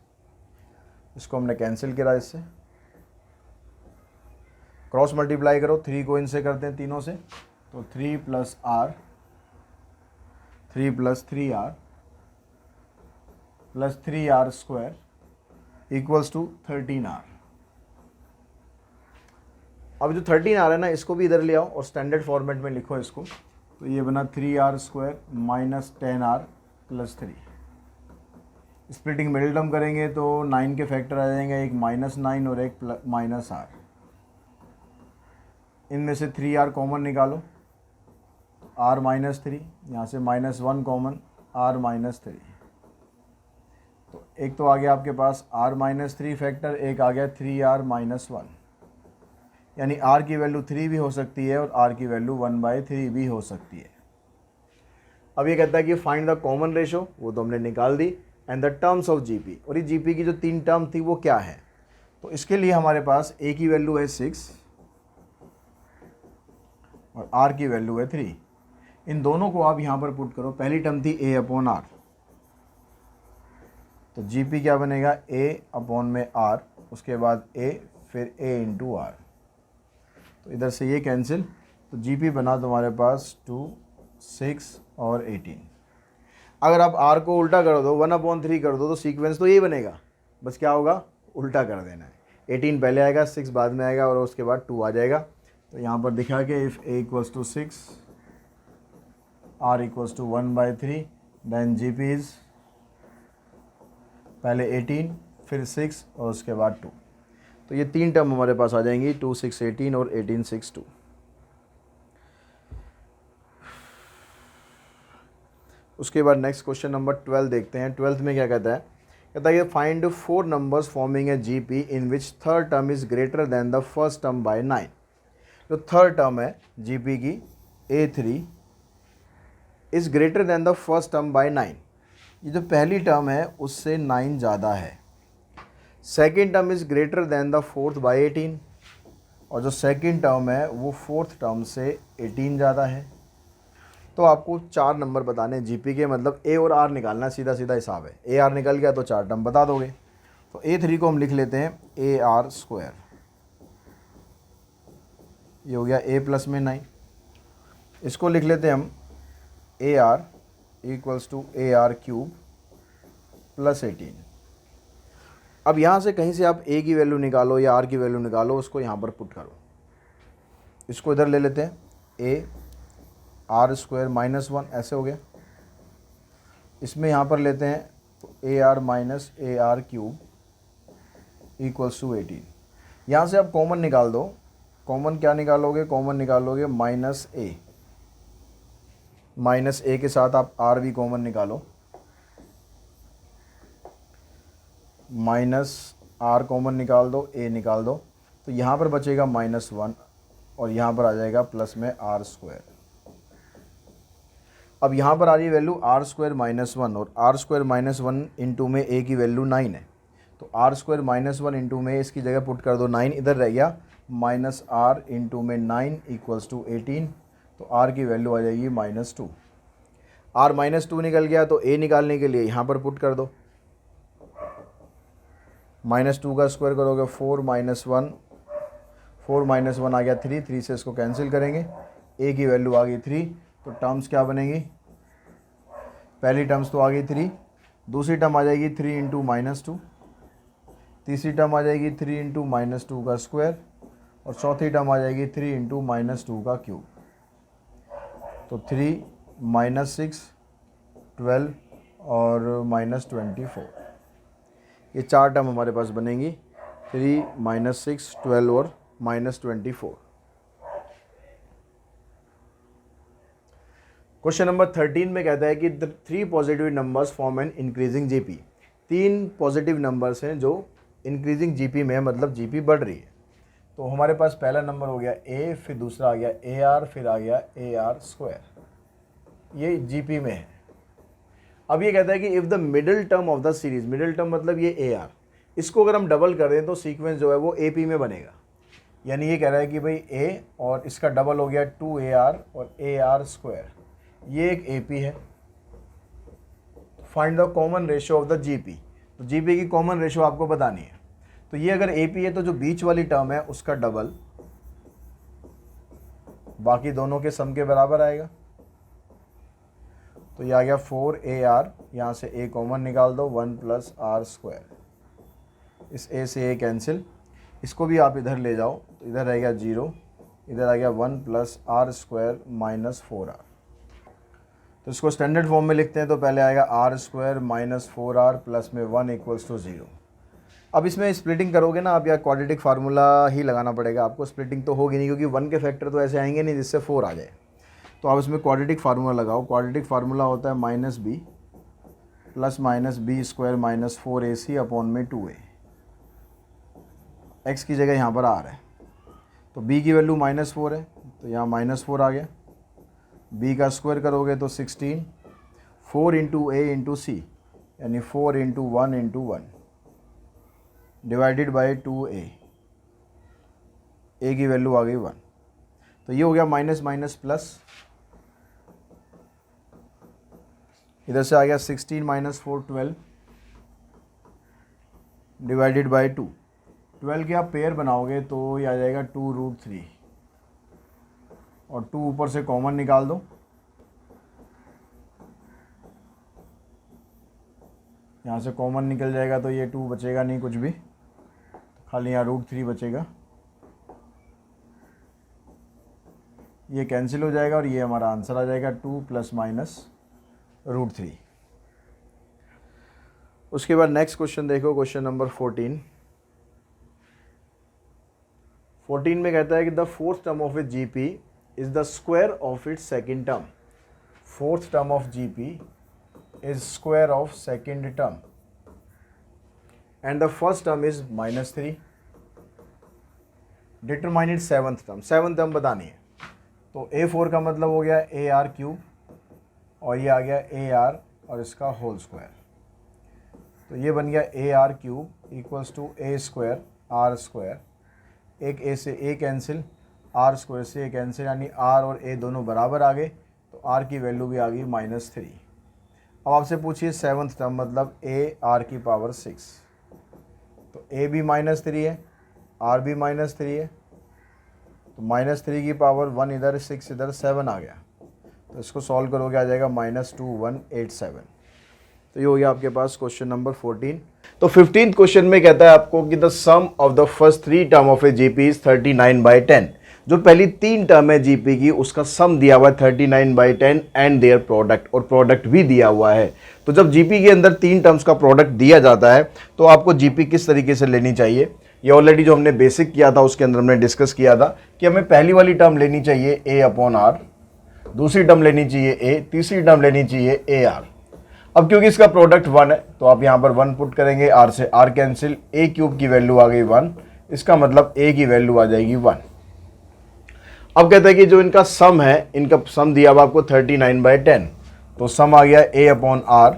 इसको हमने कैंसिल करा, इससे क्रॉस मल्टीप्लाई करो, 3 को इनसे करते हैं तीनों से, तो 3 + r, 3 + 3r + 3r² equals to 13r। अब जो 13r है ना, इसको भी इधर ले आओ और स्टैंडर्ड फॉर्मेट में लिखो इसको। तो ये बना 3r² minus 10r plus 3। Splitting middle term करेंगे तो 9 के फैक्टर आ जाएंगे, एक -9 और एक -r। इनमें से 3r कॉमन निकालो, r -3, यहाँ से -1 कॉमन, r -3। तो एक तो आ गया आपके पास r -3 फैक्टर, एक आ गया 3r -1, यानी r की वैल्यू 3 भी हो सकती है और r की वैल्यू 1/3 भी हो सकती है। अब ये कहता है कि फाइंड द कॉमन रेशो, वो तो हमने निकाल दी, and the terms of GP. और ये जीपी की जो 3 टर्म थी वो क्या है, तो इसके लिए हमारे पास a की वैल्यू है 6 और r की वैल्यू है 3। इन दोनों को आप यहाँ पर पुट करो। पहली टर्म थी a/r, तो जीपी क्या बनेगा, a/r, उसके बाद a, फिर a/r। तो इधर से ये कैंसिल, तो जीपी बना तुम्हारे पास 2, 6 और 18। अगर आप r को उल्टा कर दो, 1/3 कर दो, तो सीक्वेंस तो यही बनेगा, बस क्या होगा, उल्टा कर देना है। 18 पहले आएगा, 6 बाद में आएगा और उसके बाद 2 आ जाएगा। तो यहाँ पर दिखा के if a = 6, r = 1/3, then GP is पहले 18, फिर 6 और उसके बाद 2। तो ये 3 टर्म हमारे पास आ जाएंगी, 2, 6, 18 और 18, 6, 2। उसके बाद नेक्स्ट क्वेश्चन नंबर 12 देखते हैं। 12th में क्या कहता है, कहता है find 4 numbers forming a GP in which third term is greater than the first term by 9। जो थर्ड टर्म है जीपी की a3 is greater than the first term by 9। ये जो पहली टर्म है उससे 9 ज़्यादा है। Second term is greater than the fourth by 18, और जो सेकेंड टर्म है वो फोर्थ टर्म से 18 ज़्यादा है। तो आपको 4 नंबर बताने हैं जीपी के, मतलब a और r निकालना, सीधा सीधा हिसाब है। a r निकल गया तो 4 टर्म बता दोगे। तो a3 को हम लिख लेते हैं ar², ये हो गया a प्लस में 9। इसको लिख लेते हैं हम ar = ar³ प्लस 18। अब यहाँ से कहीं से आप a की वैल्यू निकालो या r की वैल्यू निकालो, उसको यहाँ पर पुट करो। इसको इधर ले लेते हैं, a r² -1, ऐसे हो गया। इसमें यहाँ पर लेते हैं तो ar माइनस ar³ = 18। यहाँ से आप कॉमन निकाल दो। कॉमन क्या निकालोगे, कॉमन निकालोगे -a के साथ आप r भी कॉमन निकालो, -r कॉमन निकाल दो, a निकाल दो, तो यहाँ पर बचेगा -1 और यहाँ पर आ जाएगा प्लस में r²। अब यहाँ पर आ रही वैल्यू r² -1 और r² -1 इंटू में a की वैल्यू 9 है, तो r² -1 इंटू में इसकी जगह पुट कर दो 9, इधर रह गया -r इंटू में 9 = 18, तो r की वैल्यू आ जाएगी -2। r -2 निकल गया तो a निकालने के लिए यहाँ पर पुट कर दो, -2 का स्क्वायर करोगे 4 -1, 4 -1 आ गया 3, 3 से इसको कैंसिल करेंगे, a की वैल्यू आ गई 3। तो टर्म्स क्या बनेंगी, पहली टर्म्स तो आ गई 3, दूसरी टर्म आ जाएगी 3 × -2, तीसरी टर्म आ जाएगी 3 × -2 का स्क्वायर, और चौथी टर्म आ जाएगी 3 × -2 का क्यूब। तो 3 -6 12 और -24, ये 4 टर्म हमारे पास बनेंगी, 3 -6 12 और -24। क्वेश्चन नंबर 13 में कहता है कि the 3 positive numbers form an increasing GP. 3 positive numbers हैं जो इंक्रीजिंग जीपी में है, मतलब जीपी बढ़ रही है। तो हमारे पास पहला नंबर हो गया a, फिर दूसरा आ गया ar, फिर आ गया ar², ये जीपी में है। अब ये कहता है कि if the middle term of the series, middle term मतलब ये ar, इसको अगर हम डबल कर दें तो सीक्वेंस जो है वो AP में बनेगा। यानी ये कह रहा है कि भाई a और इसका डबल हो गया 2ar और ar², ये एक AP है। Find the common ratio of the GP, तो GP की कॉमन रेशियो आपको बतानी है। तो ये अगर AP है तो जो बीच वाली टर्म है उसका डबल बाकी दोनों के सम के बराबर आएगा। तो ये आ गया 4ar, यहाँ से a कॉमन निकाल दो, 1 + r², इस a से a कैंसिल, इसको भी आप इधर ले जाओ तो इधर रहेगा 0, इधर आ गया 1 + r² - 4r। तो इसको स्टैंडर्ड फॉर्म में लिखते हैं, तो पहले आएगा are square minus 4r plus में 1 इक्वल्स टू 0। अब इसमें स्प्लिटिंग करोगे ना आप, या क्वाड्रेटिक फार्मूला ही लगाना पड़ेगा आपको, स्प्लिटिंग तो होगी नहीं क्योंकि 1 के फैक्टर तो ऐसे आएंगे नहीं जिससे 4 आ जाए। तो आप इसमें क्वाड्रेटिक फार्मूला लगाओ। क्वाड्रेटिक फार्मूला होता है minus B plus minus B square minus 4ac upon में 2a। एक्स की जगह यहाँ पर आर है, तो b की वैल्यू -4 है, तो यहाँ -4 आ गया। b का स्क्वायर करोगे तो 16, 4 इंटू ए इंटू सी, यानी 4 into 1 into 1 divided by 2a। a की वैल्यू आ गई 1। तो ये हो गया माइनस माइनस प्लस, इधर से आ गया 16 माइनस 4 12 डिवाइडेड बाई 2। 12 के आप पेयर बनाओगे तो ये आ जाएगा 2√3, और 2 ऊपर से कॉमन निकाल दो। यहाँ से कॉमन निकल जाएगा तो ये 2 बचेगा नहीं कुछ भी, खाली यहाँ √3 बचेगा। ये कैंसिल हो जाएगा और ये हमारा आंसर आ जाएगा 2 प्लस माइनस √3। उसके बाद नेक्स्ट क्वेश्चन देखो, क्वेश्चन नंबर 14। 14 में कहता है कि the fourth term of a GP is the square of its second term. Fourth term of GP is square of second term and the first term is -3। Determine it seventh term. Seventh term बतानी है, तो A4 का मतलब हो गया AR cube, और ये आ गया AR और इसका होल स्क्वायर। तो ये बन गया AR cube equals to A square R square. एक A से A कैंसिल, R स्क्वायर से A कैंसिल, यानी R और A दोनों बराबर आ गए, तो R की वैल्यू भी आ गई -3। अब आपसे पूछिए सेवन्थ टर्म मतलब AR की पावर 6। तो A भी -3 है, R भी -3 है, तो -3 की पावर 1 इधर 6 इधर 7 आ गया। तो इसको सॉल्व करोगे आ जाएगा -2187। तो ये हो गया आपके पास क्वेश्चन नंबर 14। तो 15th क्वेश्चन में कहता है आपको कि the sum of the first 3 term of a GP is 39/10। जो पहली 3 टर्म है जीपी की उसका सम दिया हुआ है 39/10 एंड देयर प्रोडक्ट, और प्रोडक्ट भी दिया हुआ है। तो जब जीपी के अंदर 3 टर्म्स का प्रोडक्ट दिया जाता है तो आपको जीपी किस तरीके से लेनी चाहिए, ये ऑलरेडी जो हमने बेसिक किया था उसके अंदर हमने डिस्कस किया था कि हमें पहली वाली टर्म लेनी चाहिए A/R, दूसरी टर्म लेनी चाहिए A, तीसरी टर्म लेनी चाहिए AR। अब क्योंकि इसका प्रोडक्ट 1 है तो आप यहाँ पर 1 पुट करेंगे, R से R कैंसिल, A क्यूब की वैल्यू आ गई 1, इसका मतलब A की वैल्यू आ जाएगी 1। अब कहते हैं कि जो इनका सम है, इनका सम दिया हुआ आपको 39/10, तो सम आ गया A/R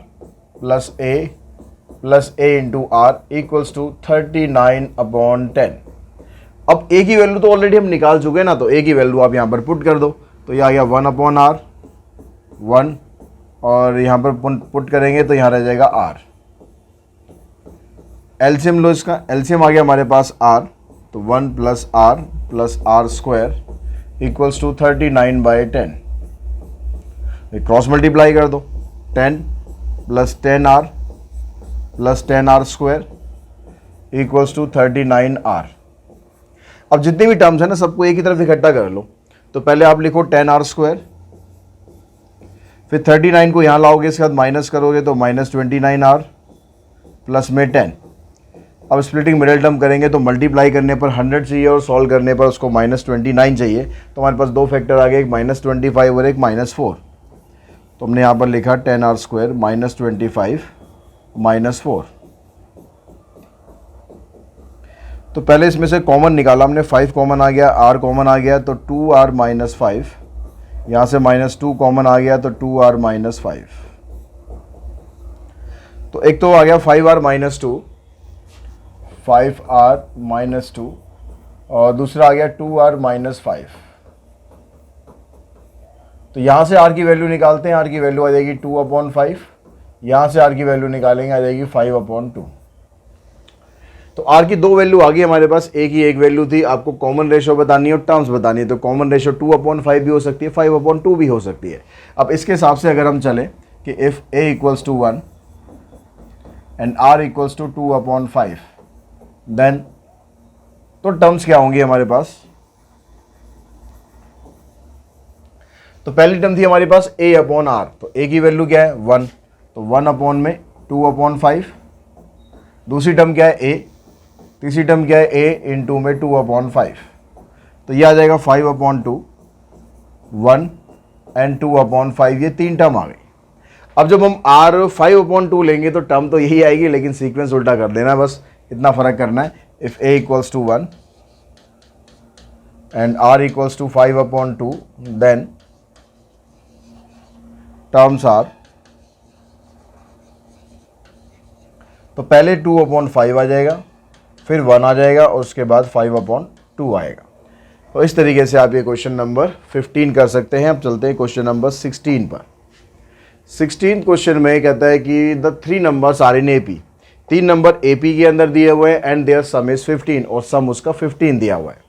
plus A into R equals to 39/10। अब A की वैल्यू तो ऑलरेडी हम निकाल चुके हैं ना, तो A की वैल्यू आप यहाँ पर पुट कर दो, तो ये आ गया 1/R 1, और यहाँ पर पुट करेंगे तो यहाँ रह जाएगा R। एलसीएम लो, इसका एलसीएम आ गया हमारे पास R, तो 1 plus R square equals to 39/10। Cross multiply कर दो, 10 plus 10R plus 10R square equals to 39R। अब जितनी भी टर्म्स है ना सबको एक ही तरफ इकट्ठा कर लो। तो पहले आप लिखो 10R स्क्वायर, फिर 39 को यहाँ लाओगे, इसके बाद माइनस करोगे तो -29R प्लस में 10। अब स्प्लिटिंग मिडिल टर्म करेंगे तो मल्टीप्लाई करने पर 100 चाहिए और सॉल्व करने पर उसको -29 चाहिए, तो हमारे पास 2 फैक्टर आ गए, एक -25 और एक -4। तो हमने यहाँ पर लिखा 10R स्क्वायर -25 -4। तो पहले इसमें से कॉमन निकाला हमने, 5 कॉमन आ गया, R कॉमन आ गया तो 2R - 5, यहाँ से -2 कॉमन आ गया तो 2R - 5। तो एक तो आ गया 5R - 2, 5R - 2, और दूसरा आ गया 2R - 5। तो यहाँ से R की वैल्यू निकालते हैं, R की वैल्यू आ जाएगी 2/5, यहाँ से R की वैल्यू निकालेंगे आ जाएगी 5/2। तो R की 2 वैल्यू आ गई हमारे पास, A की 1 वैल्यू थी, आपको कॉमन रेशो बतानी है और टर्म्स बतानी है, तो कॉमन रेशो 2/5 भी हो सकती है, 5/2 भी हो सकती है। अब इसके हिसाब से अगर हम चलें कि if A equals to 1 and R equals to 2/5, then तो टर्म्स क्या होंगी हमारे पास, तो पहली टर्म थी हमारे पास a अपॉन आर, तो a की वैल्यू क्या है 1, तो 1 अपॉन में 2 अपॉन 5। दूसरी टर्म क्या है a, तीसरी टर्म क्या है a इंटू में 2 अपॉन 5, तो ये आ जाएगा 5 अपॉन 2, 1 एंड 2 अपॉन 5, ये 3 टर्म आ गई। अब जब हम r 5 अपॉन 2 लेंगे तो टर्म तो यही आएगी, लेकिन सीक्वेंस उल्टा कर देना है, बस इतना फर्क करना है। If a equals to 1 and r equals to 5 upon 2, then terms are, तो पहले 2 अपॉन 5 आ जाएगा, फिर 1 आ जाएगा और उसके बाद 5 अपॉन 2 आएगा। तो इस तरीके से आप ये क्वेश्चन नंबर 15 कर सकते हैं। अब चलते हैं क्वेश्चन नंबर 16 पर। 16 क्वेश्चन में कहता है कि the 3 numbers are in AP, 3 number AP के अंदर दिए हुए हैं एंड देयर सम इज 15, और सम उसका 15 दिया हुआ है।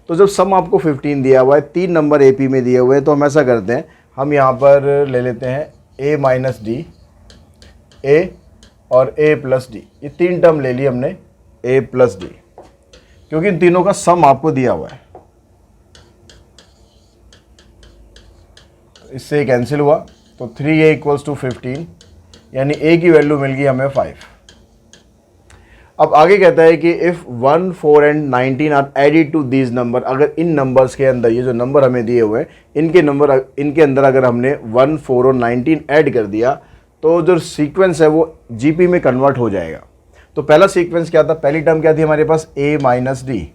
तो जब सम आपको 15 दिया हुआ है, 3 नंबर एपी में दिए हुए हैं, तो हम ऐसा करते हैं, हम यहाँ पर ले लेते हैं a माइनस डी, ए और a प्लस डी, ये 3 टर्म ले ली हमने a प्लस डी, क्योंकि इन तीनों का सम आपको दिया हुआ है। इससे कैंसिल हुआ, तो 3a इक्वल्स टू 15, यानी a की वैल्यू मिल गई हमें 5। अब आगे कहता है कि if 1, 4 and 19 are added to these number, अगर इन नंबर्स के अंदर, ये जो नंबर हमें दिए हुए हैं, इनके अंदर अगर हमने 1, 4 और 19 ऐड कर दिया, तो जो सीक्वेंस है वो जीपी में कन्वर्ट हो जाएगा। तो पहला सीक्वेंस क्या था, पहली टर्म क्या थी हमारे पास a माइनस डी,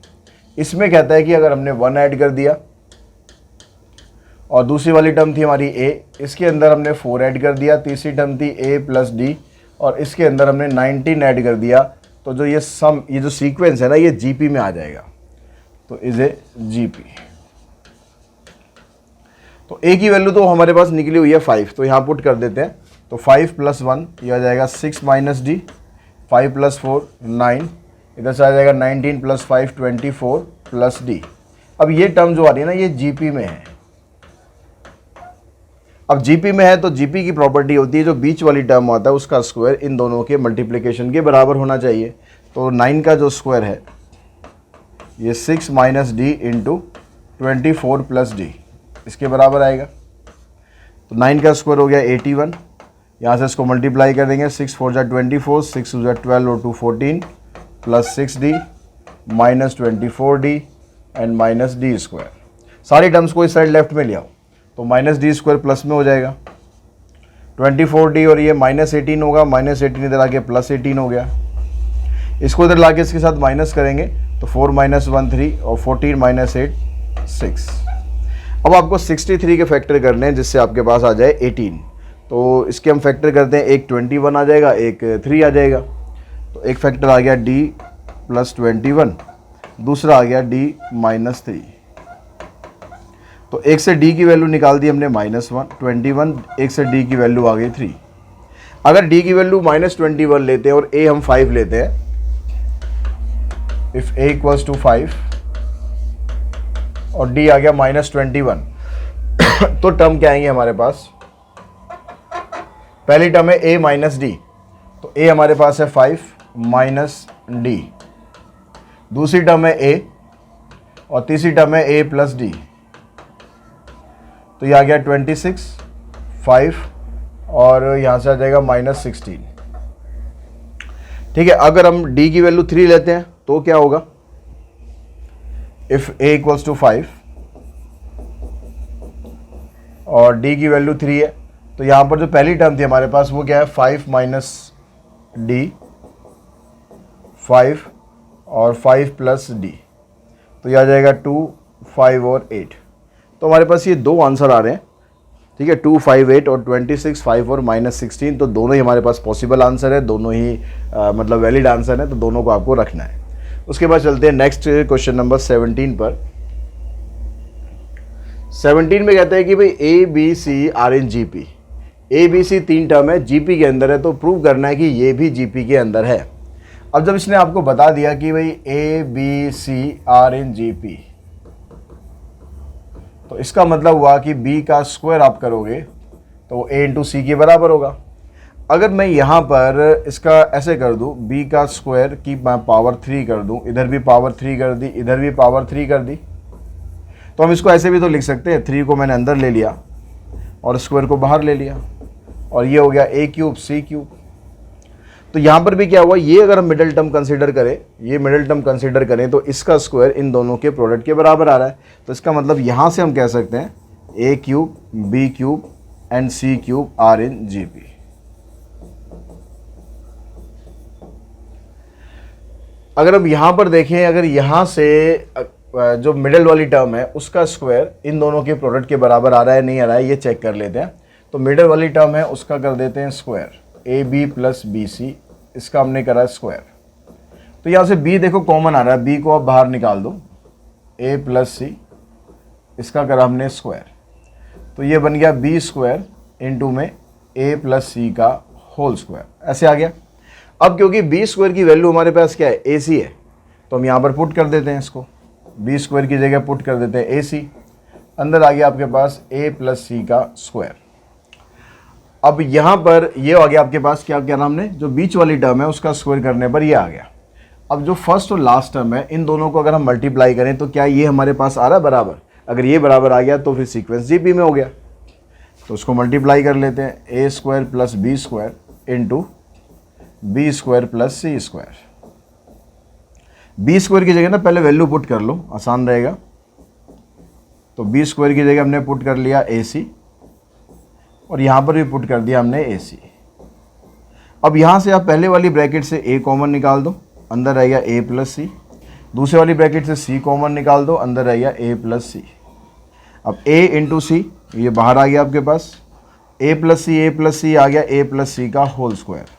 इसमें कहता है कि अगर हमने 1 ऐड कर दिया, और दूसरी वाली टर्म थी हमारी a, इसके अंदर हमने 4 ऐड कर दिया, तीसरी टर्म थी a प्लस डी, और इसके अंदर हमने 19 ऐड कर दिया, तो जो ये सम, ये जो सीक्वेंस है ना, ये जीपी में आ जाएगा, तो इज ए जीपी। तो a की वैल्यू तो हमारे पास निकली हुई है 5, तो यहाँ पुट कर देते हैं, तो 5 प्लस 1 ये आ जाएगा 6 माइनस डी, 5 प्लस 4 9, इधर से आ जाएगा 19 प्लस 5 24 प्लस डी। अब ये टर्म जो आ रही है ना, ये जीपी में है। अब जीपी में है तो जीपी की प्रॉपर्टी होती है, जो बीच वाली टर्म होता है उसका स्क्वायर इन दोनों के मल्टीप्लिकेशन के बराबर होना चाहिए। तो 9 का जो स्क्वायर है ये 6 minus D into 24 plus D, इसके बराबर आएगा। तो 9 का स्क्वायर हो गया 81, यहाँ से इसको मल्टीप्लाई कर देंगे, 6 4 जा 24, 6 2 जा 12 और 2 14 plus 6d minus 24d and minus D square. सारी टर्म्स को इस साइड लेफ्ट में ले आओ, तो माइनस डी स्क्वायर प्लस में हो जाएगा 24d, और ये माइनस 18 होगा, माइनस 18 इधर आके प्लस 18 हो गया। इसको इधर लाके इसके साथ माइनस करेंगे, तो 4 माइनस 1 3 और 14 माइनस 8 6। अब आपको 63 के फैक्टर करने हैं, जिससे आपके पास आ जाए 18। तो इसके हम फैक्टर करते हैं, एक 21 आ जाएगा, एक 3 आ जाएगा। तो एक फैक्टर आ गया d प्लस 21, दूसरा आ गया d माइनस 3। तो एक से d की वैल्यू निकाल दी हमने -1, एक से d की वैल्यू आ गई 3। अगर d की वैल्यू -21 लेते हैं और a हम 5 लेते हैं, इफ a इक्वल्स टू 5 और d आ गया -21, तो टर्म क्या आएंगे हमारे पास, पहली टर्म है a माइनस डी, तो a हमारे पास है 5 माइनस डी, दूसरी टर्म है a और तीसरी टर्म है a प्लस डी, तो ये आ गया 26 5 और यहाँ से आ जाएगा -16। ठीक है, अगर हम d की वैल्यू 3 लेते हैं तो क्या होगा, इफ a इक्वल्स टू 5 और d की वैल्यू 3 है, तो यहाँ पर जो पहली टर्म थी हमारे पास वो क्या है 5 माइनस डी, 5 और 5 प्लस डी, तो ये आ जाएगा 2 5 और 8। तो हमारे पास ये दो आंसर आ रहे हैं, ठीक है, 2 5 8 और 26 5 और -16, तो दोनों ही हमारे पास पॉसिबल आंसर है, दोनों ही मतलब वैलिड आंसर है, तो दोनों को आपको रखना है। उसके बाद चलते हैं नेक्स्ट क्वेश्चन नंबर 17 पर। 17 में कहता है कि भाई A B C are in G P, A B C 3 term है, जीपी के अंदर है, तो प्रूव करना है कि ये भी जीपी के अंदर है। अब जब इसने आपको बता दिया कि भाई A B C are in GP, तो इसका मतलब हुआ कि b का स्क्वायर आप करोगे तो a इंटू सी के बराबर होगा। अगर मैं यहाँ पर इसका ऐसे कर दूँ, b का स्क्वायर की मैं पावर 3 कर दूँ, इधर भी पावर 3 कर दी, इधर भी पावर 3 कर दी, तो हम इसको ऐसे भी तो लिख सकते हैं, 3 को मैंने अंदर ले लिया और स्क्वायर को बाहर ले लिया, और ये हो गया a क्यूब c क्यूब। तो यहाँ पर भी क्या हुआ, ये अगर हम मिडिल टर्म कंसीडर करें, ये मिडिल टर्म कंसीडर करें तो इसका स्क्वायर इन दोनों के प्रोडक्ट के बराबर आ रहा है। तो इसका मतलब यहाँ से हम कह सकते हैं a cube b cube and c cube are in GP। अगर अब यहाँ पर देखें, अगर यहाँ से जो मिडिल वाली टर्म है उसका स्क्वायर इन दोनों के प्रोडक्ट के बराबर आ रहा है नहीं आ रहा है, ये चेक कर लेते हैं। तो मिडिल वाली टर्म है उसका कर देते हैं स्क्वायर, AB प्लस BC, इसका हमने करा स्क्वायर। तो यहाँ से B देखो कॉमन आ रहा है, B को आप बाहर निकाल दो, A प्लस C, इसका करा हमने स्क्वायर। तो ये बन गया B स्क्वायर इंटू में A प्लस C का होल स्क्वायर, ऐसे आ गया। अब क्योंकि B स्क्वायर की वैल्यू हमारे पास क्या है, AC है, तो हम यहाँ पर पुट कर देते हैं इसको, B स्क्वायर की जगह पुट कर देते हैं AC। अंदर आ गया आपके पास A प्लस C का स्क्वायर। अब यहाँ पर ये आ गया आपके पास, क्या क्या नाम ने, जो बीच वाली टर्म है उसका स्क्वायर करने पर ये आ गया। अब जो फर्स्ट और लास्ट टर्म है इन दोनों को अगर हम मल्टीप्लाई करें तो क्या ये हमारे पास आ रहा है बराबर? अगर ये बराबर आ गया तो फिर सीक्वेंस GP में हो गया। तो उसको मल्टीप्लाई कर लेते हैं, A square plus B square into B square plus C square. B square की जगह ना पहले वैल्यू पुट कर लो, आसान रहेगा। तो B स्क्वायर की जगह हमने पुट कर लिया AC, और यहाँ पर भी पुट कर दिया हमने AC। अब यहाँ से आप पहले वाली ब्रैकेट से A कॉमन निकाल दो, अंदर रहेगा A प्लस C। दूसरे वाली ब्रैकेट से C कॉमन निकाल दो, अंदर रहेगा A प्लस C। अब A इंटू C, ये बाहर आ गया आपके पास, A प्लस C आ गया A प्लस C का होल स्क्वायर।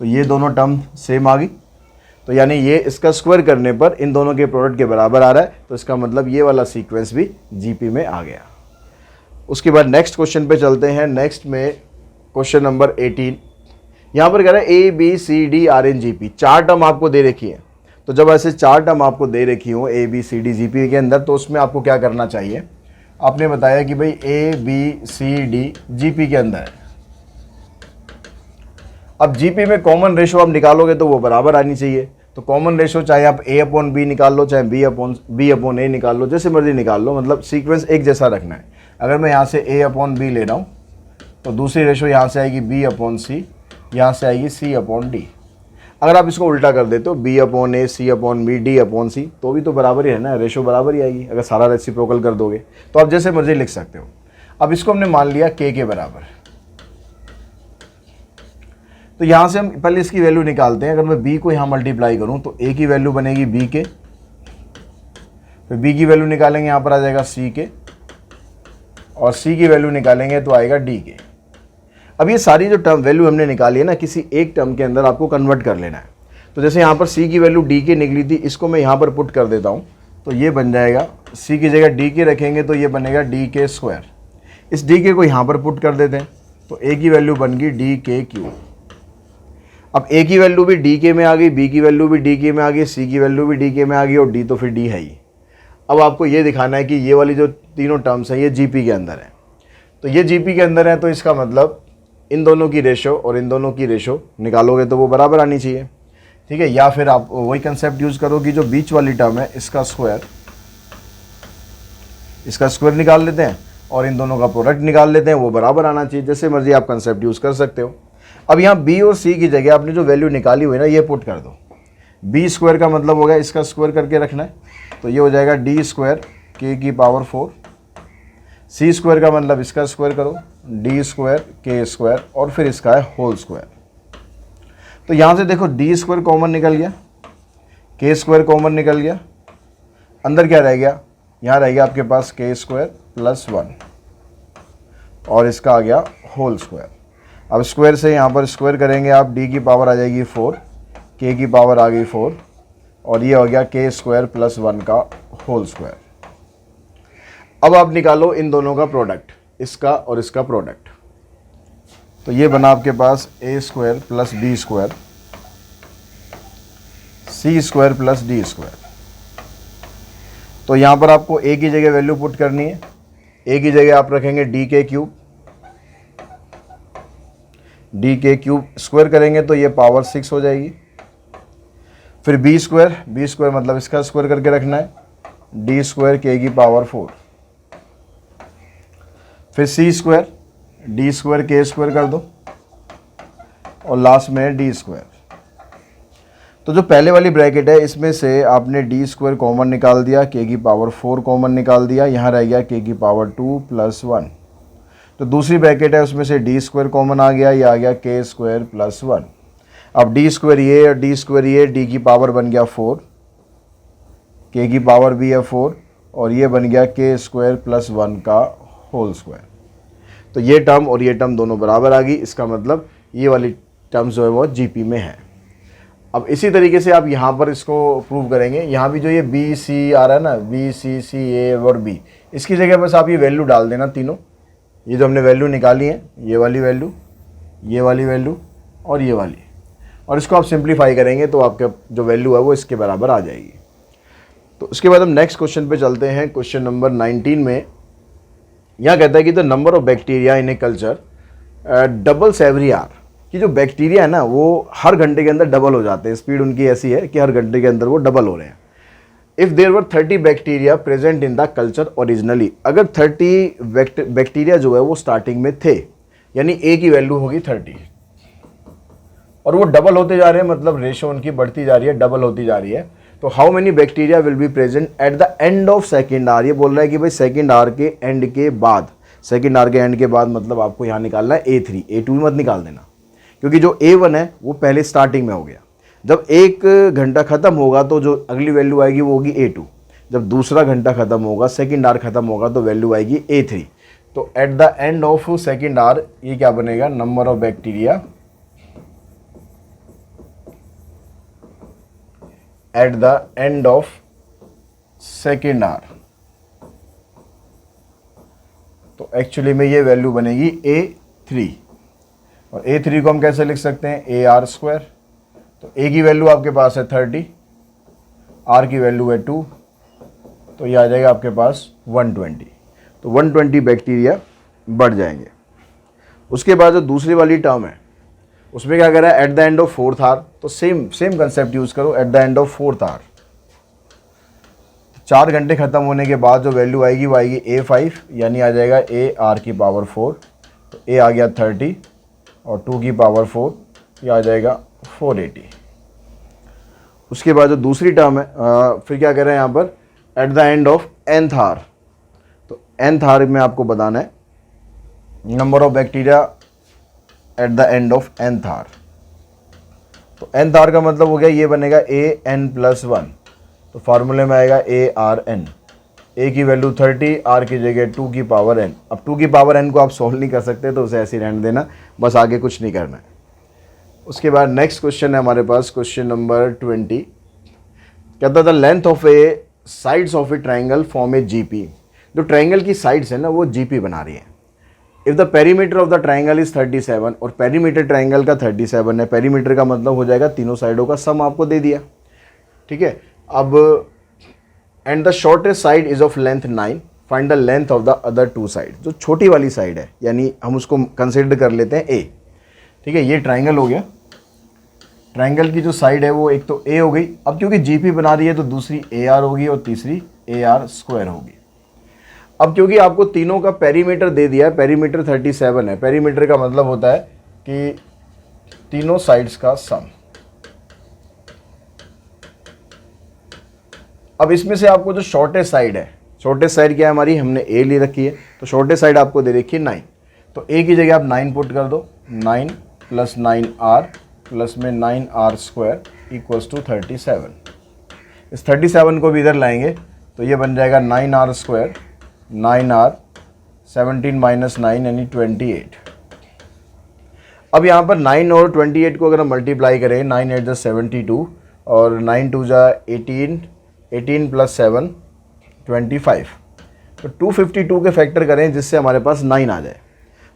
तो ये दोनों टर्म सेम आ गई, तो यानी ये इसका स्क्वायर करने पर इन दोनों के प्रोडक्ट के बराबर आ रहा है। तो इसका मतलब ये वाला सीक्वेंस भी GP में आ गया। उसके बाद नेक्स्ट क्वेश्चन पे चलते हैं। नेक्स्ट में क्वेश्चन नंबर 18, यहाँ पर कह रहा है ABCD RN GP, चार टर्म आपको दे रखी है। तो जब ऐसे चार टर्म आपको दे रखी हो ABCD GP के अंदर, तो उसमें आपको क्या करना चाहिए? आपने बताया कि भाई ABCD GP के अंदर है। अब GP में कॉमन रेशो आप निकालोगे तो वो बराबर आनी चाहिए। तो कॉमन रेशो चाहे आप A/B निकाल लो, चाहे B/A निकाल लो, जैसे मर्जी निकाल लो, मतलब सीक्वेंस एक जैसा रखना है। अगर मैं यहाँ से A/B ले रहा हूँ तो दूसरी रेशो यहाँ से आएगी B/C, यहाँ से आएगी C/D। अगर आप इसको उल्टा कर देते हो B/A, C/B, D/C, तो भी तो बराबर ही है ना, रेशो बराबर ही आएगी अगर सारा रेसिप्रोकल कर दोगे। तो आप जैसे मर्जी लिख सकते हो। अब इसको हमने मान लिया K के बराबर, तो यहाँ से हम पहले इसकी वैल्यू निकालते हैं। अगर मैं B को यहाँ मल्टीप्लाई करूँ तो A की वैल्यू बनेगी B के, फिर B की वैल्यू निकालेंगे, यहाँ पर आ जाएगा C के, और C की वैल्यू निकालेंगे तो आएगा D के। अब ये सारी जो टर्म वैल्यू हमने निकाली है ना, किसी एक टर्म के अंदर आपको कन्वर्ट कर लेना है। तो जैसे यहाँ पर C की वैल्यू D के निकली थी, इसको मैं यहाँ पर पुट कर देता हूँ, तो ये बन जाएगा, C की जगह D के रखेंगे तो ये बनेगा D के स्क्वायर। इस D के को यहाँ पर पुट कर देते हैं, तो A की वैल्यू बन गई D के क्यूब। अब A की वैल्यू भी D के में आ गई, B की वैल्यू भी D के में आ गई, C की वैल्यू भी D के में आ गई, और D तो फिर D है ही। अब आपको ये दिखाना है कि ये वाली जो तीनों टर्म्स हैं ये GP के अंदर है। तो ये GP के अंदर है, तो इसका मतलब इन दोनों की रेशो और इन दोनों की रेशो निकालोगे तो वो बराबर आनी चाहिए, ठीक है। या फिर आप वही कंसेप्ट यूज़ करो कि जो बीच वाली टर्म है इसका स्क्वायर निकाल लेते हैं और इन दोनों का प्रोडक्ट निकाल लेते हैं, वो बराबर आना चाहिए। जैसे मर्जी आप कंसेप्ट यूज़ कर सकते हो। अब यहाँ B और C की जगह आपने जो वैल्यू निकाली हुई ना, ये पुट कर दो। B स्क्वायर का मतलब होगा इसका स्क्वायर करके रखना है, तो ये हो जाएगा D स्क्वायर K की पावर 4। C स्क्वायर का मतलब इसका स्क्वायर करो, D स्क्वायर K स्क्वायर, और फिर इसका है होल स्क्वायर। तो यहाँ से देखो D स्क्वायर कॉमन निकल गया, K स्क्वायर कॉमन निकल गया, अंदर क्या रह गया? यहाँ रह गया आपके पास K स्क्वायर प्लस 1, और इसका आ गया होल स्क्वायर। अब स्क्वायर से यहाँ पर स्क्वायर करेंगे आप, D की पावर आ जाएगी 4, K की पावर आ गई 4, और ये हो गया K स्क्वायर प्लस 1 का होल स्क्वायर। अब आप निकालो इन दोनों का प्रोडक्ट, इसका और इसका प्रोडक्ट। तो ये बना आपके पास A square plus B square, C square plus D square. तो यहाँ पर आपको A की जगह वैल्यू पुट करनी है। A की जगह आप रखेंगे D के क्यूब, D के क्यूब स्क्वायर करेंगे तो ये पावर 6 हो जाएगी। फिर B स्क्वायर मतलब इसका स्क्वायर करके रखना है, D स्क्वायर K की पावर 4। फिर सी स्क्वायर, डी स्क्वायर के स्क्वायर कर दो और लास्ट में है डी स्क्वायर। तो जो पहले वाली ब्रैकेट है इसमें से आपने डी स्क्वायर कॉमन निकाल दिया, के की पावर 4 कॉमन निकाल दिया, यहाँ रह गया के की पावर 2 प्लस 1। तो दूसरी ब्रैकेट है उसमें से डी स्क्वायर कॉमन आ गया, ये आ गया के स्क्वायर प्लस 1। अब डी स्क्वायर ये और डी स्क्वायर ये, डी की पावर बन गया 4, के की पावर भी है 4 और ये बन गया के स्क्वायर प्लस 1 का होल स्क्वायर। तो ये टर्म और ये टर्म दोनों बराबर आ गई, इसका मतलब ये वाली टर्म्स जो है वो जीपी में है। अब इसी तरीके से आप यहाँ पर इसको प्रूव करेंगे। यहाँ भी जो ये बी सी आ रहा है ना, बी सी सी ए और बी, इसकी जगह बस आप ये वैल्यू डाल देना तीनों। ये जो हमने वैल्यू निकाली है, ये वाली वैल्यू, ये वाली वैल्यू और ये वाली, और इसको आप सिंप्लीफाई करेंगे तो आपका जो वैल्यू है वो इसके बराबर आ जाएगी। तो उसके बाद हम नेक्स्ट क्वेश्चन पे चलते हैं। क्वेश्चन नंबर 19 में यहाँ कहता है कि the number of bacteria in a culture doubles every hour, कि जो बैक्टीरिया है ना वो हर घंटे के अंदर डबल हो जाते हैं। स्पीड उनकी ऐसी है कि हर घंटे के अंदर वो डबल हो रहे हैं। If there were 30 bacteria present in the culture originally, अगर 30 बैक्टीरिया जो है वो स्टार्टिंग में थे, यानी ए की वैल्यू होगी 30 और वो डबल होते जा रहे हैं, मतलब रेशो उनकी बढ़ती जा रही है, डबल होती जा रही है। तो how many bacteria will be present at the end of second hour. ये बोल रहा है कि भाई सेकेंड आवर के एंड के बाद, सेकेंड आवर के एंड के बाद मतलब आपको यहाँ निकालना है A3, A2 मत निकाल देना, क्योंकि जो A1 है वो पहले स्टार्टिंग में हो गया। जब एक घंटा ख़त्म होगा तो जो अगली वैल्यू आएगी वो होगी A2। जब दूसरा घंटा ख़त्म होगा, सेकेंड आवर ख़त्म होगा तो वैल्यू आएगी A3। तो eight the end of second hour ये क्या बनेगा, number of bacteria at the end of second hour. तो एक्चुअली में ये वैल्यू बनेगी A3, और A3 को हम कैसे लिख सकते हैं, AR स्क्वायर। तो A की वैल्यू आपके पास है 30, R की वैल्यू है 2, तो ये आ जाएगा आपके पास 120। तो 120 बैक्टीरिया बढ़ जाएंगे। उसके बाद जो दूसरी वाली टर्म है उसमें क्या कर रहा है, at the end of fourth hour. तो सेम कंसेप्ट यूज करो, at the end of fourth hour, 4 घंटे खत्म होने के बाद जो वैल्यू आएगी वो आएगी A5, यानी आ जाएगा AR की पावर 4। तो A आ गया 30 और 2 की पावर 4, ये आ जाएगा 480। उसके बाद जो दूसरी टर्म है फिर क्या कर रहे हैं यहाँ पर, at the end of nth hour. तो nth आवर में आपको बताना है number of bacteria at the end of nth hour. तो nth आवर का मतलब हो गया ये बनेगा AN+1। तो फार्मूले में आएगा ARN। A की वैल्यू 30, R की जगह 2 की पावर n। अब 2 की पावर n को आप सॉल्व नहीं कर सकते तो उसे ऐसे ही रहने देना, बस आगे कुछ नहीं करना है। उसके बाद नेक्स्ट क्वेश्चन है हमारे पास, क्वेश्चन नंबर 20। कहता था length of A sides of A triangle form A GP। जो ट्राइंगल की साइड्स है ना वो GP बना रही है। If the perimeter of the triangle is 37, और पेरीमीटर ट्राइंगल का 37 है, पेरीमीटर का मतलब हो जाएगा तीनों साइडों का सम आपको दे दिया, ठीक है। अब and the shortest side is of length 9, find the length of the other 2 side. जो छोटी वाली साइड है यानी हम उसको कंसिडर कर लेते हैं A, ठीक है। ये ट्राइंगल हो गया, ट्राइंगल की जो साइड है वो एक तो A हो गई। अब क्योंकि GP बना रही है तो दूसरी AR होगी और तीसरी AR स्क्वायर होगी। अब क्योंकि आपको तीनों का पेरीमीटर दे दिया है, पेरीमीटर 37 है, पेरीमीटर का मतलब होता है कि तीनों साइड्स का सम। अब इसमें से आपको जो शॉर्टेस्ट साइड है, शॉर्टेस्ट साइड क्या है हमारी, हमने A ले रखी है, तो शॉर्टेस्ट साइड आपको दे रखी है 9। तो A की जगह आप 9 पुट कर दो, 9 प्लस 9R प्लस में 9R स्क्वायर इक्वल्स टू 37। इस 37 को भी इधर लाएंगे तो ये बन जाएगा 9R स्क्वायर, 9R 17 माइनस 9 यानी 28। अब यहाँ पर 9 और 28 को अगर हम मल्टीप्लाई करें, 9 8 जा 72 और 9 2 जा 18, 18 प्लस 7 25। तो 252 के फैक्टर करें जिससे हमारे पास 9 आ जाए।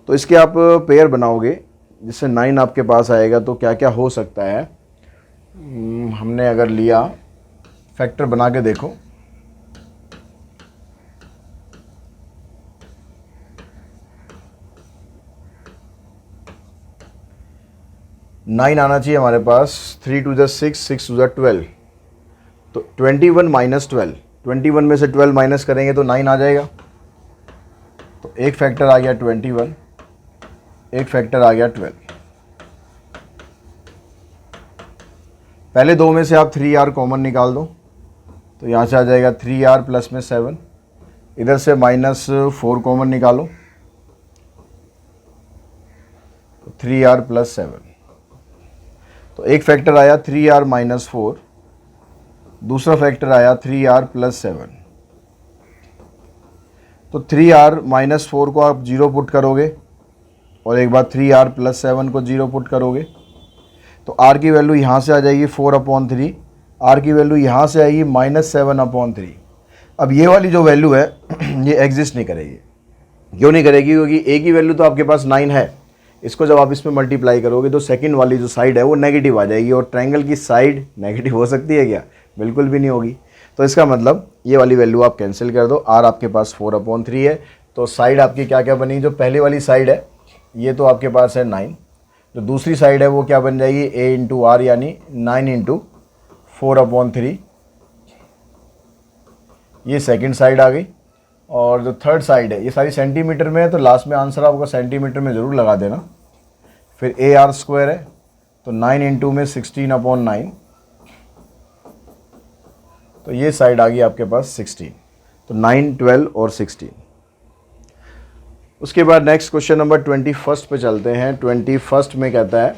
तो इसके आप पेयर बनाओगे जिससे 9 आपके पास आएगा। तो क्या क्या हो सकता है, हमने अगर लिया फैक्टर बना के देखो, नाइन आना चाहिए हमारे पास। 3 2 जा 6, 6 2 जा 12, तो 21 माइनस 12, 21 में से 12 माइनस करेंगे तो 9 आ जाएगा। तो एक फैक्टर आ गया 21, एक फैक्टर आ गया 12। पहले दो में से आप 3r कॉमन निकाल दो, तो यहाँ से आ जाएगा 3r प्लस में 7, इधर से -4 कॉमन निकालो, तो 3r प्लस 7। तो एक फैक्टर आया 3r माइनस 4, दूसरा फैक्टर आया 3r प्लस 7। तो 3r माइनस 4 को आप 0 पुट करोगे और एक बार 3r प्लस 7 को 0 पुट करोगे, तो r की वैल्यू यहाँ से आ जाएगी 4/3, r की वैल्यू यहाँ से आएगी -7/3। अब ये वाली जो वैल्यू है ये एग्जिस्ट नहीं करेगी। क्यों नहीं करेगी? क्योंकि a की वैल्यू तो आपके पास 9 है, इसको जब आप इसमें मल्टीप्लाई करोगे तो सेकंड वाली जो साइड है वो नेगेटिव आ जाएगी, और ट्रायंगल की साइड नेगेटिव हो सकती है क्या? बिल्कुल भी नहीं होगी। तो इसका मतलब ये वाली वैल्यू आप कैंसिल कर दो, r आपके पास 4/3 है, तो साइड आपकी क्या क्या बनी? जो पहले वाली साइड है ये तो आपके पास है 9, जो दूसरी साइड है वो क्या बन जाएगी? a इंटू आर, यानी 9 इंटू 4/3, ये सेकंड साइड आ गई। और जो थर्ड साइड है ये सारी सेंटीमीटर में है, तो लास्ट में आंसर आपको सेंटीमीटर में ज़रूर लगा देना। फिर AR² है, तो 9 इंटू में 16/9, तो ये साइड आ गई आपके पास 16। तो 9, 12 और 16। उसके बाद नेक्स्ट क्वेश्चन नंबर 21 पे चलते हैं। 21 में कहता है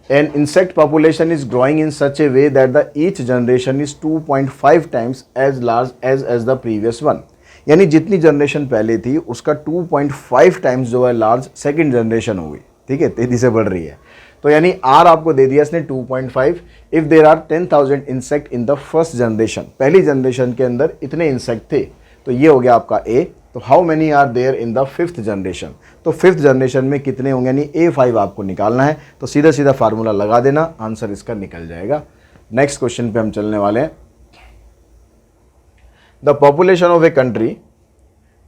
an insect population is growing in such a way that the each generation is 2.5 times as large as the previous one. यानी जितनी जनरेशन पहले थी उसका 2.5 टाइम्स जो है लार्ज सेकंड जनरेशन हो गई। ठीक है, तेजी से बढ़ रही है। तो यानी आर आपको दे दिया इसने 2.5। If there are 10,000 insect in the first generation, पहली जनरेशन के अंदर इतने इंसेक्ट थे, तो ये हो गया आपका ए। तो how many are there in the fifth generation, तो फिफ्थ जनरेशन में कितने होंगे, यानी A5 आपको निकालना है। तो सीधा सीधा फार्मूला लगा देना, आंसर इसका निकल जाएगा। नेक्स्ट क्वेश्चन पे हम चलने वाले हैं। The population of a country,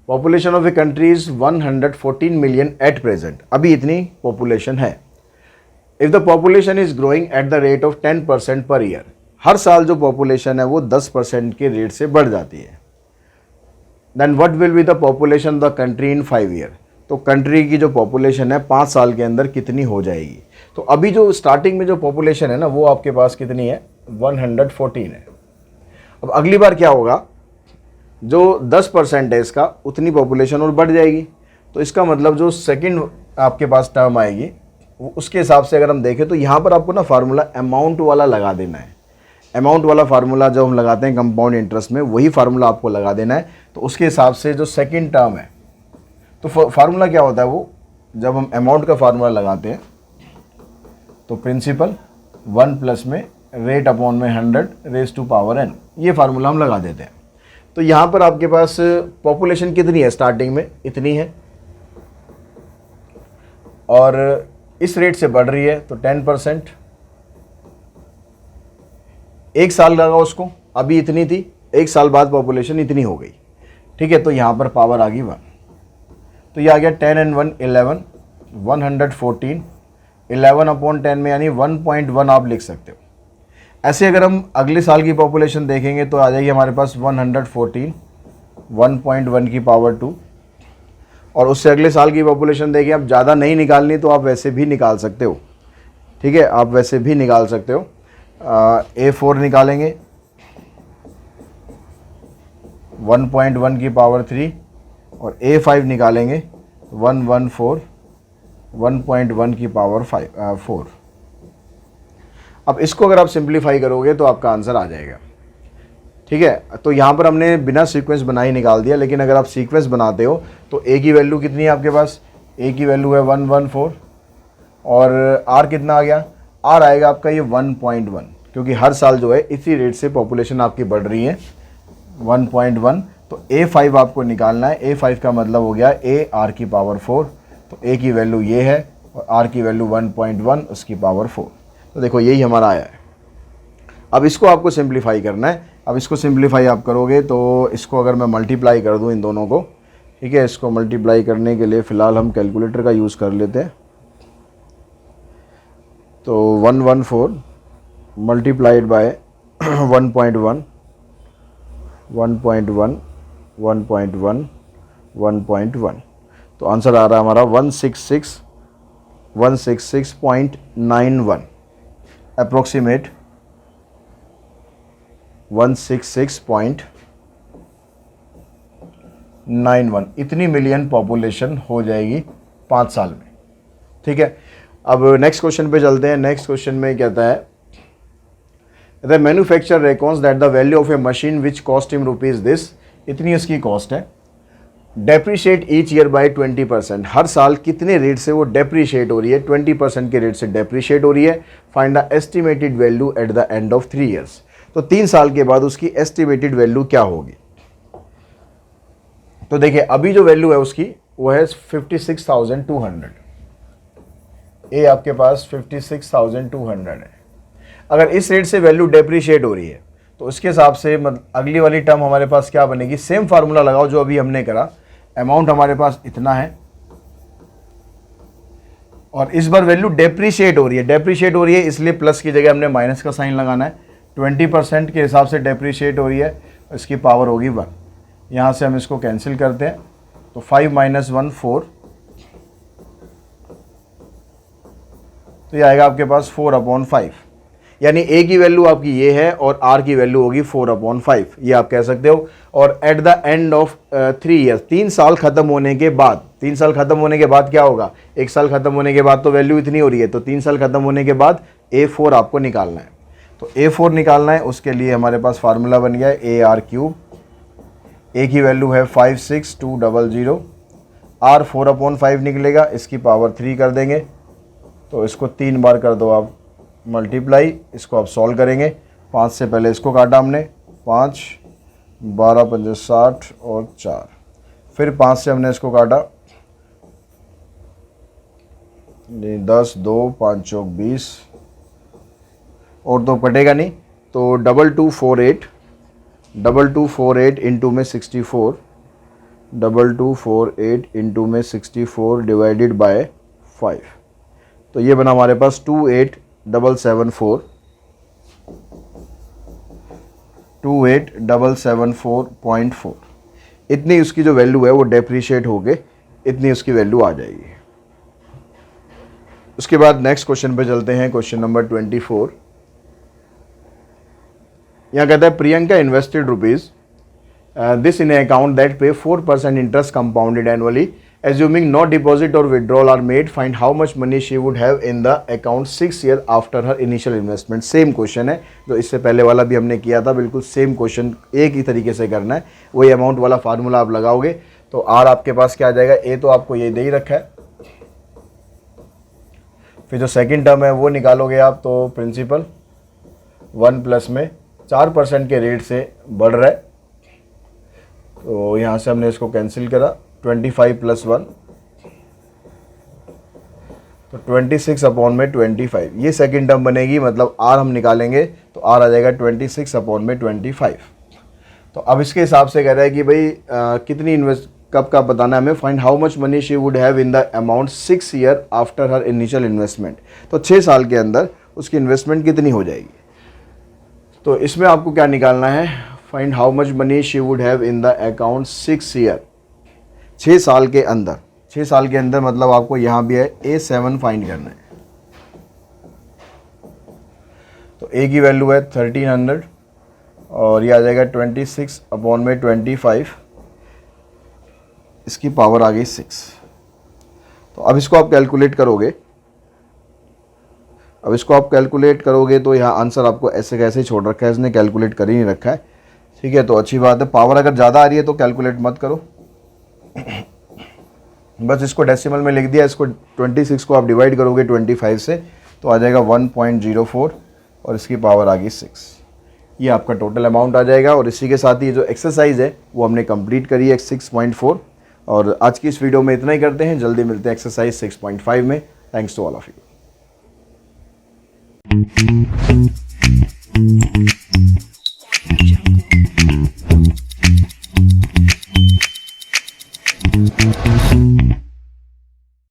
population of a country is 114 million at present, अभी इतनी पॉपुलेशन है। If the population is growing at the rate of 10% per year, हर साल जो पॉपुलेशन है वो 10% के रेट से बढ़ जाती है। Then what will be the population of the country in 5 year, तो कंट्री की जो पॉपुलेशन है 5 साल के अंदर कितनी हो जाएगी। तो अभी जो स्टार्टिंग में जो पॉपुलेशन है ना वो आपके पास कितनी है, 114 है। अब अगली बार क्या होगा, जो 10% है इसका उतनी पॉपुलेशन और बढ़ जाएगी। तो इसका मतलब जो सेकंड आपके पास टर्म आएगी उसके हिसाब से अगर हम देखें तो यहाँ पर आपको ना फार्मूला अमाउंट वाला लगा देना है। अमाउंट वाला फार्मूला जो हम लगाते हैं कंपाउंड इंटरेस्ट में, वही फार्मूला आपको लगा देना है। तो उसके हिसाब से जो सेकंड टर्म है, तो फार्मूला क्या होता है, वो जब हम अमाउंट का फार्मूला लगाते हैं तो प्रिंसिपल 1 प्लस में रेट अपॉन में 100 रेज टू पावर n, ये फार्मूला हम लगा देते हैं। तो यहाँ पर आपके पास पॉपुलेशन कितनी है, स्टार्टिंग में इतनी है और इस रेट से बढ़ रही है, तो 10%। एक साल लगा उसको, अभी इतनी थी, एक साल बाद पॉपुलेशन इतनी हो गई। ठीक है, तो यहाँ पर पावर आ गई 1, तो ये आ गया 10 and 1 11, 114, 11/10 में यानी 1.1 आप लिख सकते हो। ऐसे अगर हम अगले साल की पॉपुलेशन देखेंगे तो आ जाएगी हमारे पास 114, 1.1 की पावर 2। और उससे अगले साल की पॉपुलेशन देखें, अब ज़्यादा नहीं निकालनी तो आप वैसे भी निकाल सकते हो। ठीक है, आप वैसे भी निकाल सकते हो। A4 निकालेंगे 1.1 की पावर 3 और A5 निकालेंगे 114, 1.1 की पावर 4। अब इसको अगर आप सिंप्लीफाई करोगे तो आपका आंसर आ जाएगा। ठीक है, तो यहाँ पर हमने बिना सीक्वेंस बनाए निकाल दिया, लेकिन अगर आप सीक्वेंस बनाते हो तो A की वैल्यू कितनी है आपके पास, A की वैल्यू है 114 और R कितना आ गया, R आएगा आपका ये 1.1, क्योंकि हर साल जो है इसी रेट से पॉपुलेशन आपकी बढ़ रही है 1.1। तो A5 आपको निकालना है। A5 का मतलब हो गया A R की पावर 4, तो A की वैल्यू ये है और R की वैल्यू 1.1 उसकी पावर 4। तो देखो यही हमारा आया है। अब इसको आपको सिंप्लीफाई करना है। अब इसको सिंप्लीफाई आप करोगे तो इसको अगर मैं मल्टीप्लाई कर दूं इन दोनों को, ठीक है, इसको मल्टीप्लाई करने के लिए फ़िलहाल हम कैलकुलेटर का यूज़ कर लेते हैं। तो 114 मल्टीप्लाइड बाय 1.1, 1.1, 1.1, 1.1, तो आंसर आ रहा है हमारा 166.91 अप्रोक्सीमेट 166.91 इतनी मिलियन पॉपुलेशन हो जाएगी 5 साल में। ठीक है, अब नेक्स्ट क्वेश्चन पे चलते हैं। नेक्स्ट क्वेश्चन में कहता है the manufacturer reckons that the value of a machine which cost him rupees this, इतनी इसकी कॉस्ट है, डेप्रीशिएट ईच ईयर बाय 20%, हर साल कितने रेट से वो डेप्रीशिएट हो रही है, 20% के रेट से डेप्रीशिएट हो रही है। Find the estimated value eight the end of 3 years, तो 3 साल के बाद उसकी एस्टिमेटेड वैल्यू क्या होगी। तो देखिए अभी जो वैल्यू है उसकी वो है 56,200, ये आपके पास 56,200 है। अगर इस रेट से वैल्यू डेप्रीशिएट हो रही है तो उसके हिसाब से अगली वाली टर्म हमारे पास क्या बनेगी, सेम फार्मूला लगाओ जो अभी हमने करा। अमाउंट हमारे पास इतना है और इस बार वैल्यू डेप्रीशिएट हो रही है, डेप्रीशिएट हो रही है इसलिए प्लस की जगह हमने माइनस का साइन लगाना है। 20% के हिसाब से डेप्रीशिएट हो रही है, इसकी पावर होगी 1। यहाँ से हम इसको कैंसिल करते हैं तो 5 - 1 4, तो ये आएगा आपके पास 4/5, यानी ए की वैल्यू आपकी ये है और आर की वैल्यू होगी 4/5, ये आप कह सकते हो। और eight the end of 3 years, 3 साल खत्म होने के बाद, 3 साल खत्म होने के बाद क्या होगा, 1 साल खत्म होने के बाद तो वैल्यू इतनी हो रही है, तो 3 साल खत्म होने के बाद A4 आपको निकालना है। तो A4 निकालना है, उसके लिए हमारे पास फार्मूला बन गया है AR3। ए की वैल्यू है 56200, आर 4/5 निकलेगा, इसकी पावर 3 कर देंगे, तो इसको 3 बार कर दो आप मल्टीप्लाई, इसको आप सॉल्व करेंगे। 5 से पहले इसको काटा हमने, 5 12 5 60 और 4, फिर 5 से हमने इसको काटा, 10 2 5 चौक 20 और तो कटेगा नहीं, तो 2248 इंटू में 64, 2248 इंटू में 64 डिवाइडेड बाय 5, तो ये बना हमारे पास 28774.4। इतनी उसकी जो वैल्यू है वो डेप्रीशिएट होके इतनी उसकी वैल्यू आ जाएगी। उसके बाद नेक्स्ट क्वेश्चन पे चलते हैं, क्वेश्चन नंबर 24। यहाँ कहता है Priyanka invested rupees this in account that पे 4% interest compounded annually, assuming no deposit or withdrawal are made, find how much money she would have in the account 6 years after her initial investment। Same question है जो इससे पहले वाला भी हमने किया था, बिल्कुल सेम क्वेश्चन एक ही तरीके से करना है। वही अमाउंट वाला फार्मूला आप लगाओगे तो आर आपके पास क्या आ जाएगा, ए तो आपको ये दे ही रखा है, फिर जो सेकंड टर्म है वो निकालोगे आप, तो प्रिंसिपल 1 प्लस में 4% के रेट से बढ़ रहा है, तो यहाँ से हमने इसको कैंसिल करा, 25 + 1 तो 26/25, ये सेकंड टर्म बनेगी, मतलब आर हम निकालेंगे तो आर आ जाएगा 26/25। तो अब इसके हिसाब से कह रहा है कि भाई कितनी इन्वेस्ट कब का बताना है हमें, find how much money she would have in the amount 6 year after her initial investment, तो 6 साल के अंदर उसकी इन्वेस्टमेंट कितनी हो जाएगी। तो इसमें आपको क्या निकालना है, find how much money she would have in the account 6 year, 6 साल के अंदर। 6 साल के अंदर मतलब आपको यहाँ भी है A7 फाइंड करना है, तो A की वैल्यू है 1300 और ये आ जाएगा 26/25, इसकी पावर आ गई 6। तो अब इसको आप कैलकुलेट करोगे, तो यहाँ आंसर आपको ऐसे कैसे छोड़ रखा है, इसने कैलकुलेट कर ही नहीं रखा है। ठीक है, तो अच्छी बात है, पावर अगर ज़्यादा आ रही है तो कैलकुलेट मत करो, बस इसको डेसिमल में लिख दिया। इसको 26 को आप डिवाइड करोगे 25 से तो आ जाएगा 1.04 और इसकी पावर आ गई 6। ये आपका टोटल अमाउंट आ जाएगा। और इसी के साथ ही जो एक्सरसाइज है वो हमने कंप्लीट करी है 6.4। और आज की इस वीडियो में इतना ही करते हैं, जल्दी मिलते हैं एक्सरसाइज 6.5 में। Thanks to all of you.